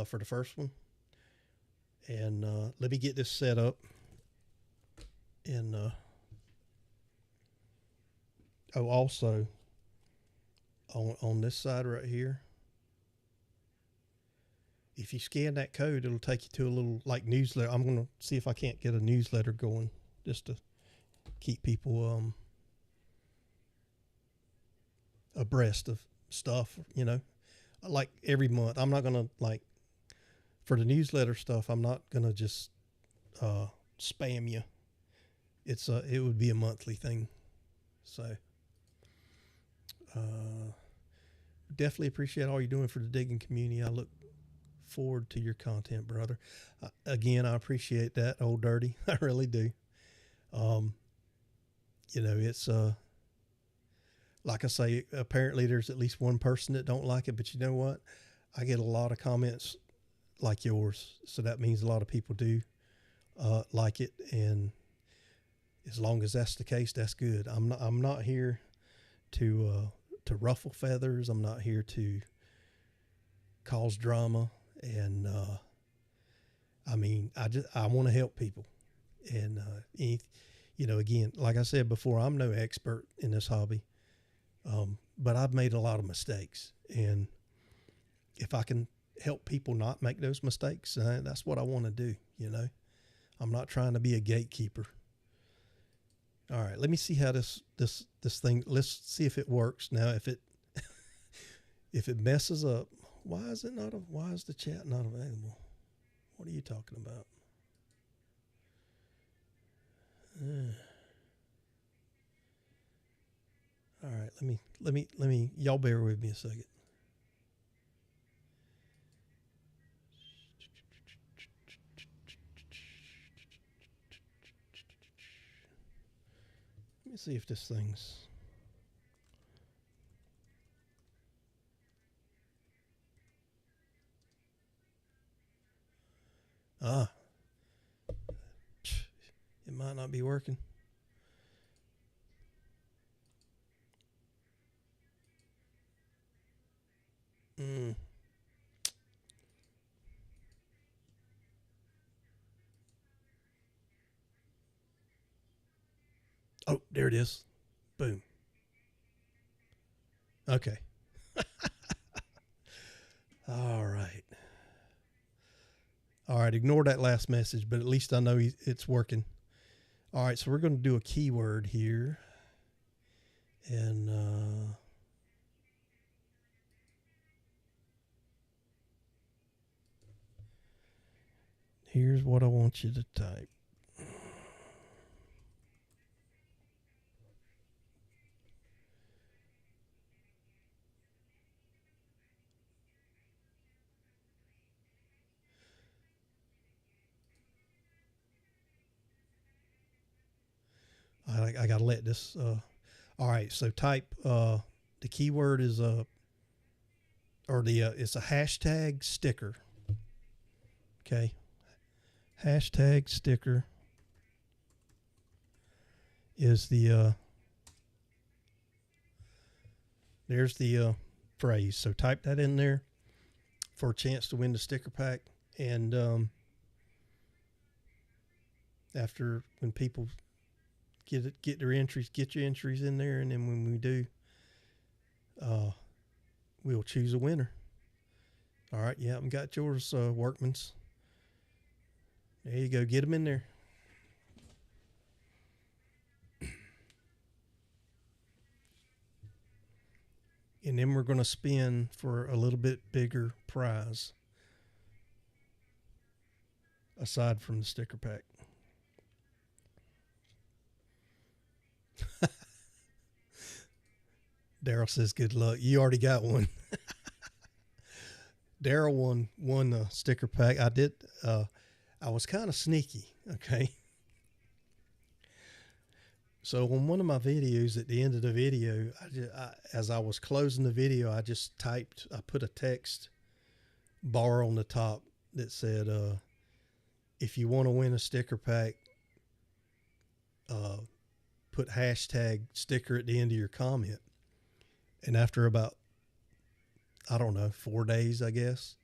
for the first one. And let me get this set up. And also on this side right here, if you scan that code, it'll take you to a little like newsletter. I'm going to see if I can't get a newsletter going just to keep people abreast of stuff, you know, like every month. I'm not going to like for the newsletter stuff. I'm not going to just spam you. It would be a monthly thing. So definitely appreciate all you're doing for the digging community. I look forward to your content, brother. Again, I appreciate that, Old Dirty. I really do. You know, it's like I say, apparently there's at least one person that don't like it, but you know what? I get a lot of comments like yours, so that means a lot of people do like it, and as long as that's the case, that's good. I'm not here to ruffle feathers. I'm not here to cause drama, and I mean, I want to help people, and you know, again, like I said before, I'm no expert in this hobby, but I've made a lot of mistakes, and if I can help people not make those mistakes, that's what I want to do. You know, I'm not trying to be a gatekeeper. All right, let me see how this thing. Let's see if it works now. If it if it messes up, why is the chat not available? What are you talking about? All right, let me. Y'all bear with me a second. Let me see if this thing's. It might not be working. Oh, there it is. Boom. Okay. All right. All right. Ignore that last message, but at least I know it's working. All right. So we're going to do a keyword here. And here's what I want you to type. I got to let this. All right. So type the keyword is it's a hashtag sticker. Okay. Hashtag sticker is there's the phrase. So type that in there for a chance to win the sticker pack. And after, when people get their entries, get your entries in there, and then when we do, we'll choose a winner. All right, yeah, I've got yours, Workman's. There you go, get them in there. And then we're going to spin for a little bit bigger prize aside from the sticker pack. Daryl says good luck. You already got one. Daryl won the sticker pack. I did. I was kind of sneaky. Okay. So on one of my videos, at the end of the video, as I was closing the video, I put a text bar on the top that said, if you want to win a sticker pack, put hashtag sticker at the end of your comment. And after about, I don't know, 4 days, I guess,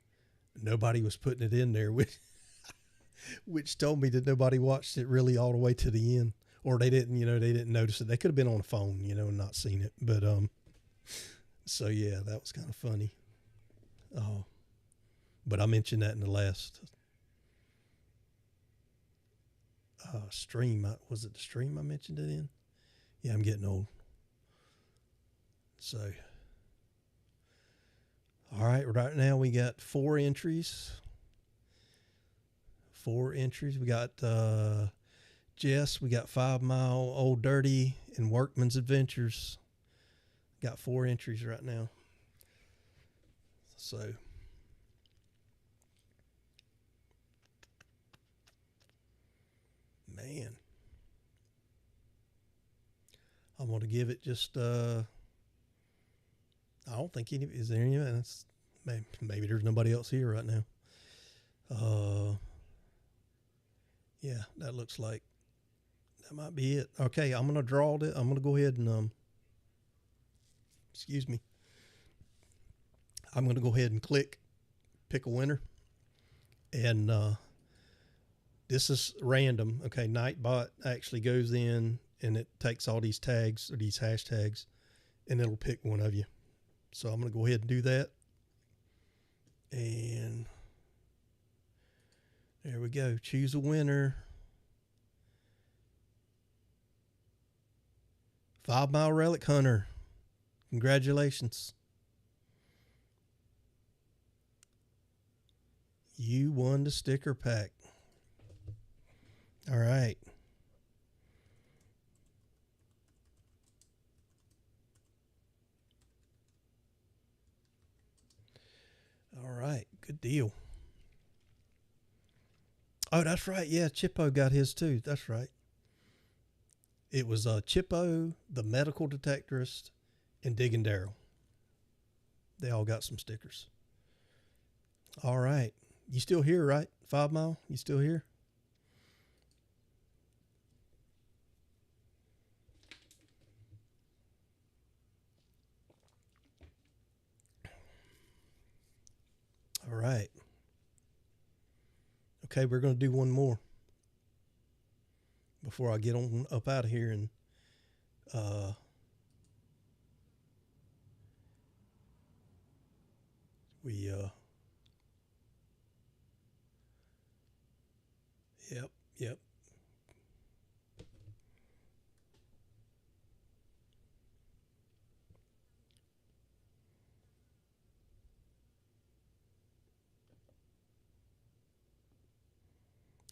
nobody was putting it in there, which told me that nobody watched it really all the way to the end. Or they didn't notice it. They could have been on a phone, and not seen it. But, so yeah, that was kind of funny. But I mentioned that in the last stream. Was it the stream I mentioned it in? Yeah, I'm getting old. So, all right, right now we got 4 entries. 4 entries. We got Jess, we got 5 Mile, Old Dirty, and Workman's Adventures. Got 4 entries right now. So, Man. I'm going to give it just, I don't think any, is there any, maybe there's nobody else here right now. Yeah, that looks like that might be it. Okay, I'm going to draw it. I'm going to go ahead and, excuse me. I'm going to go ahead and pick a winner. And, this is random. Okay, Nightbot actually goes in and it takes all these tags or these hashtags and it'll pick one of you. So I'm going to go ahead and do that. And there we go. Choose a winner. 5 Mile Relic Hunter. Congratulations. You won the sticker pack. All right. All right. Good deal. Oh, that's right. Yeah, Chippo got his too. That's right. It was Chippo, the medical detectorist, and Digging Darrell. They all got some stickers. All right. You still here, right? 5 Mile? You still here? All right. Okay, we're going to do one more before I get on up out of here and yep.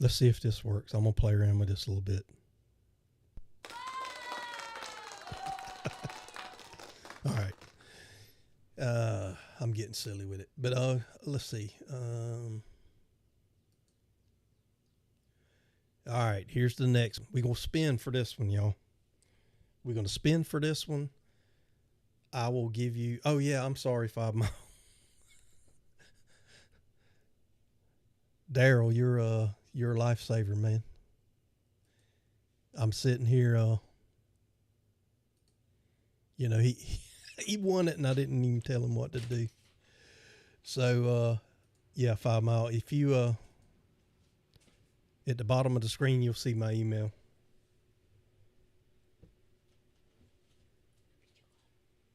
Let's see if this works. I'm going to play around with this a little bit. All right. I'm getting silly with it, but let's see. All right, here's the next one. We're going to spin for this one, y'all. We're going to spin for this one. I will give you, oh yeah, I'm sorry, 5 Mile. Daryl, you're a lifesaver, man. I'm sitting here, you know, he won it and I didn't even tell him what to do. So, yeah, 5 Mile, if you, at the bottom of the screen, you'll see my email.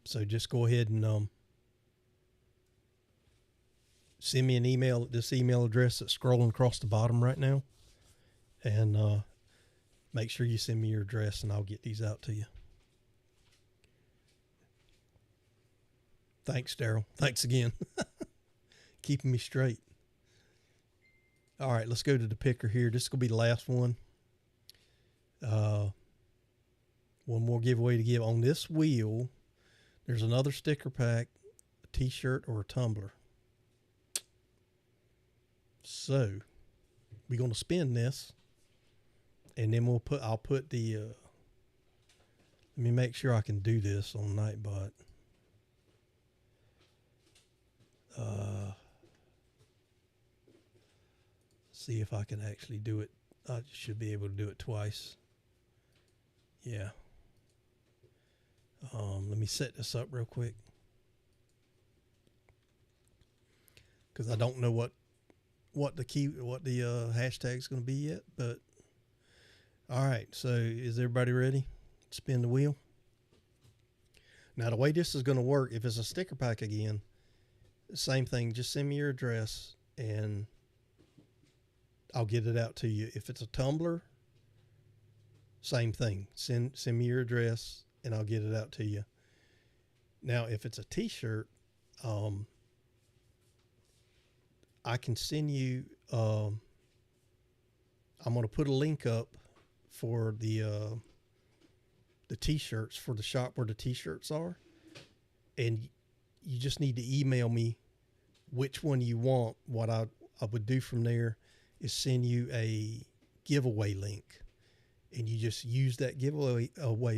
So just go ahead and, send me an email at this email address that's scrolling across the bottom right now. And, make sure you send me your address and I'll get these out to you. Thanks, Daryl. Thanks again. Keeping me straight. All right, let's go to the picker here. This is going to be the last one. One more giveaway to give. On this wheel, there's another sticker pack, a t-shirt, or a tumbler. So, we're going to spin this. And then I'll put the, let me make sure I can do this on Nightbot. See if I can actually do it. I should be able to do it twice. Yeah. Let me set this up real quick. Because I don't know what the hashtag is going to be yet, but all right. So is everybody ready? Spin the wheel. Now the way this is going to work, if it's a sticker pack again, same thing. Just send me your address and I'll get it out to you. If it's a tumbler, same thing. Send me your address and I'll get it out to you. Now, if it's a t-shirt, I can send you, I'm going to put a link up for the t-shirts, for the shop where the t-shirts are. And you just need to email me which one you want. What I would do from there is send you a giveaway link. and you just use that giveaway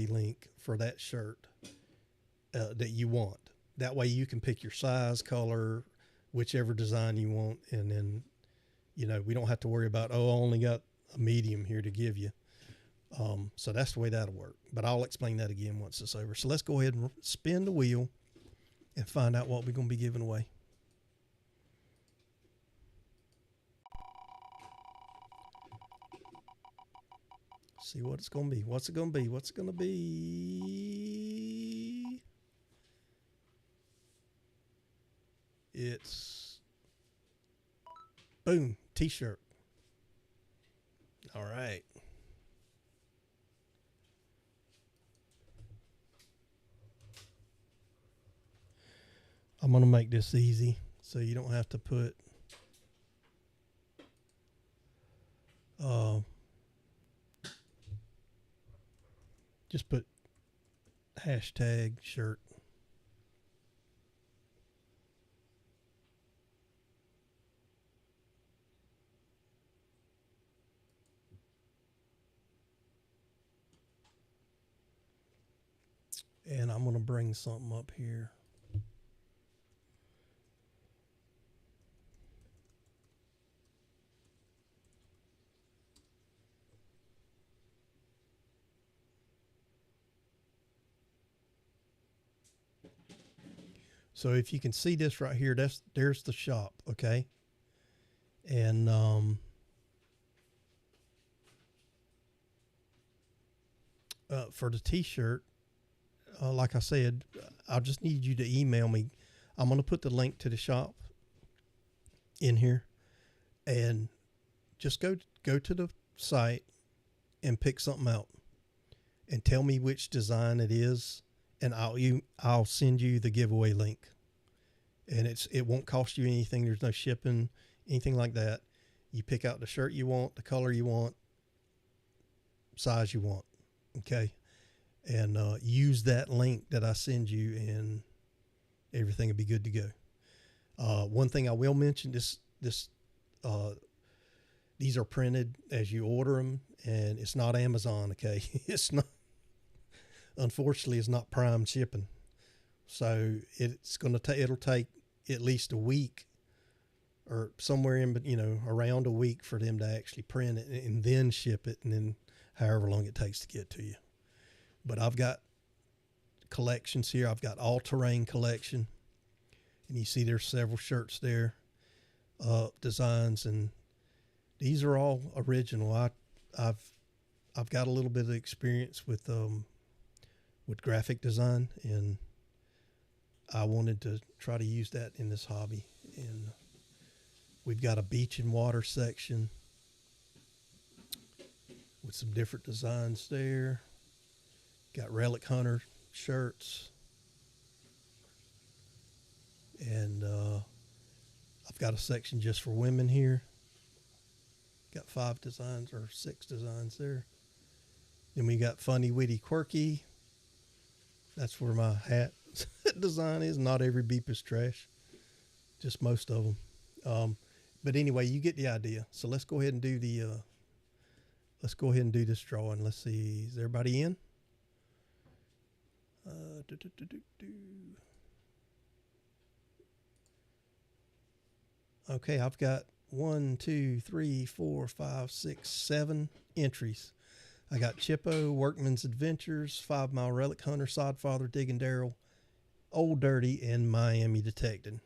link for that shirt that you want. That way you can pick your size, color, whichever design you want, and then we don't have to worry about, oh, I only got a medium here to give you. So that's the way that'll work. But I'll explain that again once it's over. So let's go ahead and spin the wheel and find out what we're going to be giving away. See what it's going to be. What's it going to be? What's it going to be? It's, boom, t-shirt. All right. I'm going to make this easy so you don't have to put just put hashtag shirt. And I'm going to bring something up here. So if you can see this right here, there's the shop, okay? And for the t-shirt, like I said, I'll just need you to email me. I'm going to put the link to the shop in here, and just go to the site and pick something out and tell me which design it is, and I'll send you the giveaway link. And it won't cost you anything. There's no shipping, anything like that. You pick out the shirt you want, the color you want, size you want, okay? And use that link that I send you, and everything will be good to go. One thing I will mention, these are printed as you order them, and it's not Amazon, okay? It's not, unfortunately, it's not prime shipping. So it'll take at least a week, or somewhere in, around a week, for them to actually print it and then ship it, and then however long it takes to get to you. But I've got collections here. I've got all-terrain collection, and you see there's several shirts there, designs, and these are all original. I've got a little bit of experience with graphic design, and I wanted to try to use that in this hobby. And we've got a beach and water section with some different designs there. Got relic hunter shirts, and I've got a section just for women here. Got 5 designs or 6 designs there. Then we got funny, witty, quirky. That's where my hat design is. Not every beep is trash, just most of them. But anyway, you get the idea. So let's go ahead and do this drawing. Let's see, is everybody in? Okay, I've got 1, 2, 3, 4, 5, 6, 7 entries. I got Chippo, Workman's Adventures, 5 Mile Relic Hunter, Sodfather, Digging Daryl, Old Dirty, and Miami Detecting.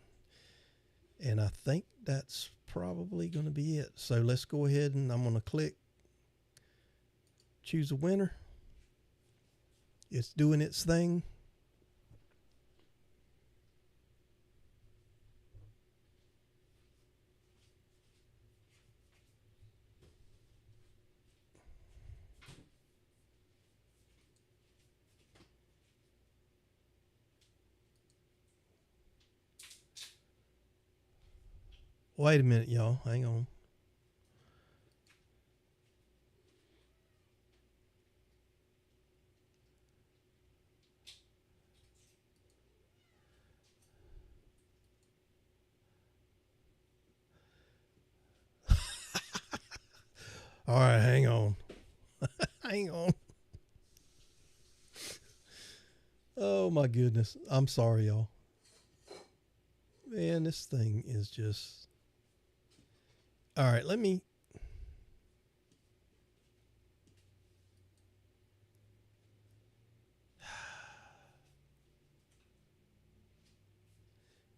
And I think that's probably going to be it. So let's go ahead, and I'm going to click choose a winner. It's doing its thing. Wait a minute, y'all. Hang on. All right, hang on. Hang on. Oh my goodness. I'm sorry, y'all. Man, this thing is just... All right, let me...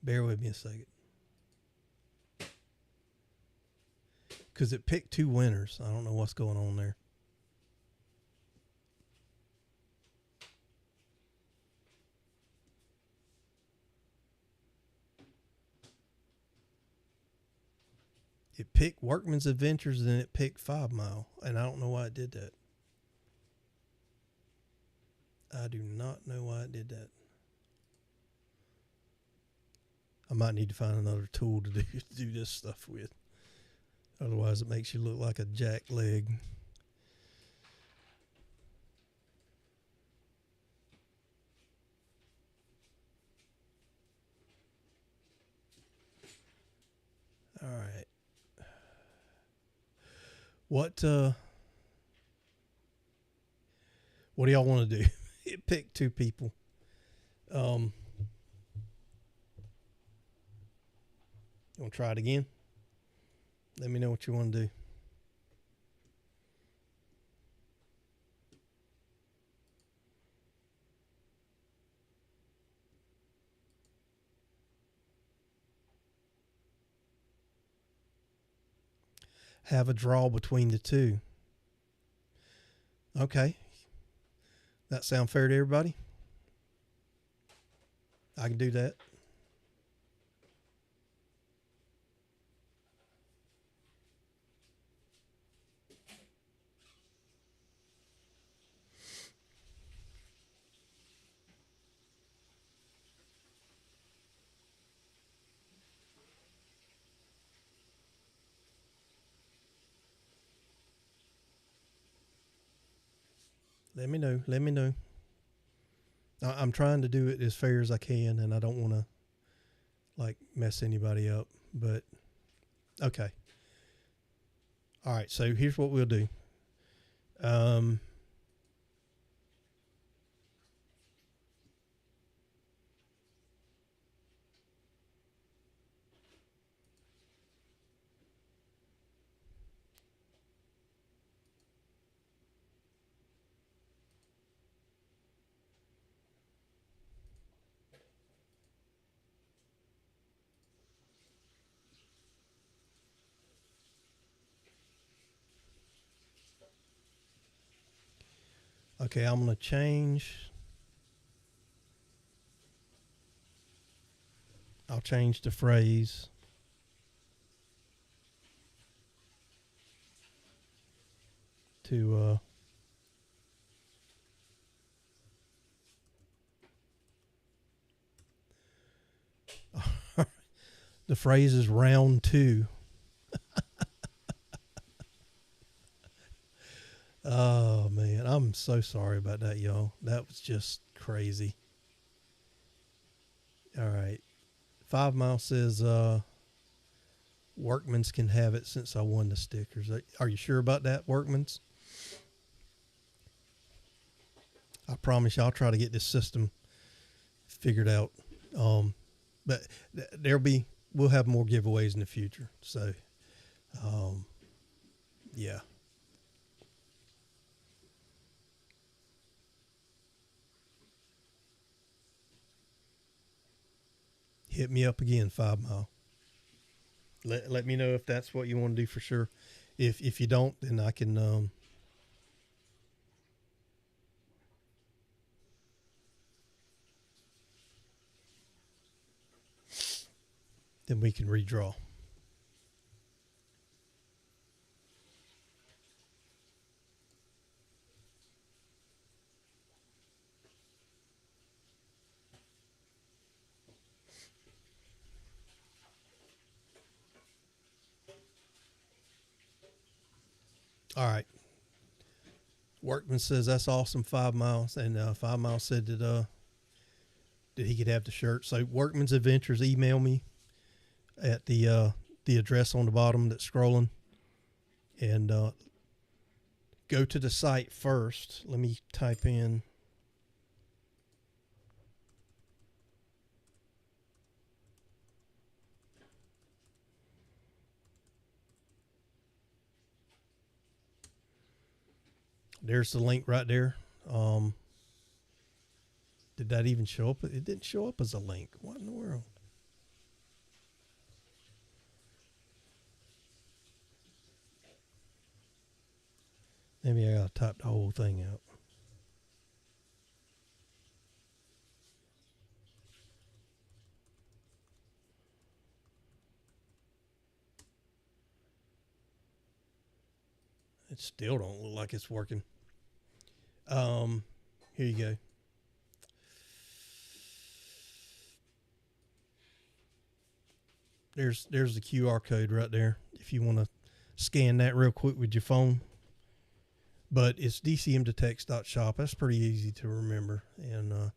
Bear with me a second. Because it picked 2 winners. I don't know what's going on there. It picked Workman's Adventures and it picked 5 Mile. And I don't know why it did that. I do not know why it did that. I might need to find another tool to do this stuff with. Otherwise, it makes you look like a jack leg. All right. What do y'all want to do? It picked 2 people. You want to try it again? Let me know what you want to do. Have a draw between the 2. Okay. That sound fair to everybody? I can do that. Let me know. Let me know. I'm trying to do it as fair as I can, and I don't want to, like, mess anybody up. But, okay. All right, so here's what we'll do. Okay, I'm going to change. I'll change the phrase to the phrase is round 2. Oh man, I'm so sorry about that, y'all. That was just crazy. All right. 5 Mile says Workman's can have it since I won the stickers. Are you sure about that, Workman's? I promise you I'll try to get this system figured out. But we'll have more giveaways in the future. So, yeah. Hit me up again, 5 Mile. Let me know if that's what you want to do for sure. If you don't, then I can then we can redraw. All right. Workman says that's awesome, 5 Miles, and 5 Miles said that he could have the shirt. So Workman's Adventures, email me at the address on the bottom that's scrolling, and go to the site first. Let me type in. There's the link right there. Did that even show up? It didn't show up as a link. What in the world? Maybe I gotta type the whole thing out. It still don't look like it's working. Here you go. There's the QR code right there if you want to scan that real quick with your phone. But it's dcmdetects.shop. That's pretty easy to remember. And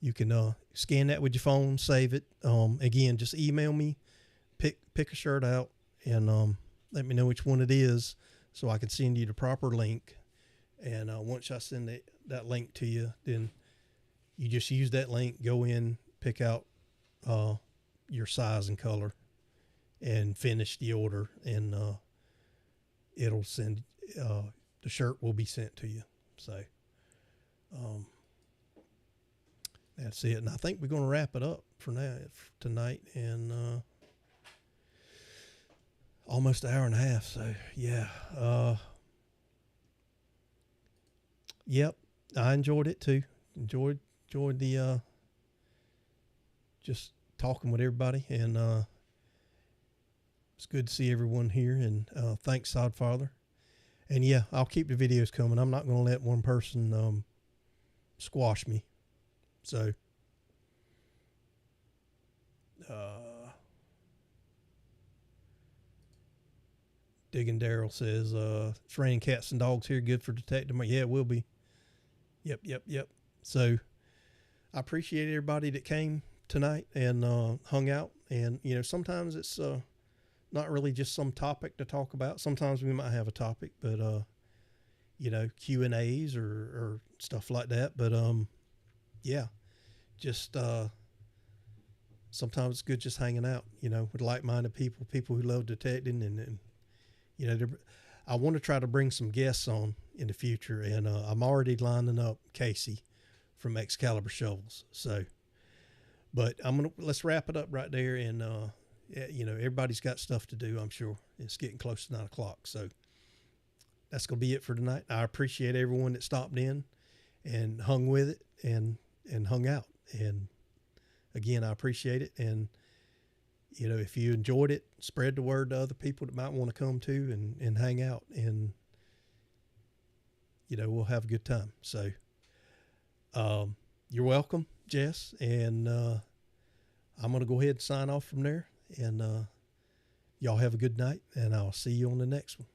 you can scan that with your phone, save it. Again, just email me, pick a shirt out, and let me know which one it is so I can send you the proper link. And once I send that link to you, then you just use that link, go in, pick out your size and color, and finish the order, and it'll send the shirt will be sent to you. So that's it. And I think we're going to wrap it up for now tonight, and almost an hour and a half. So yeah, yep, I enjoyed it too. Enjoyed the just talking with everybody, and it's good to see everyone here. And thanks, Sodfather. And yeah, I'll keep the videos coming. I'm not going to let one person squash me. So Digging Daryl says it's raining cats and dogs here. Good for detecting. Yeah, it will be. Yep. So I appreciate everybody that came tonight and hung out. And sometimes it's not really just some topic to talk about. Sometimes we might have a topic, but Q&As or stuff like that. But yeah, just sometimes it's good just hanging out, with like-minded people who love detecting, and I want to try to bring some guests on in the future, and I'm already lining up Casey from Excalibur Shovels. So, but let's wrap it up right there, and everybody's got stuff to do. I'm sure it's getting close to 9 o'clock. So that's gonna be it for tonight. I appreciate everyone that stopped in and hung with it and hung out. And again, I appreciate it. And if you enjoyed it, spread the word to other people that might want to come too and hang out, and we'll have a good time. So you're welcome, Jess, and I'm going to go ahead and sign off from there, and y'all have a good night, and I'll see you on the next one.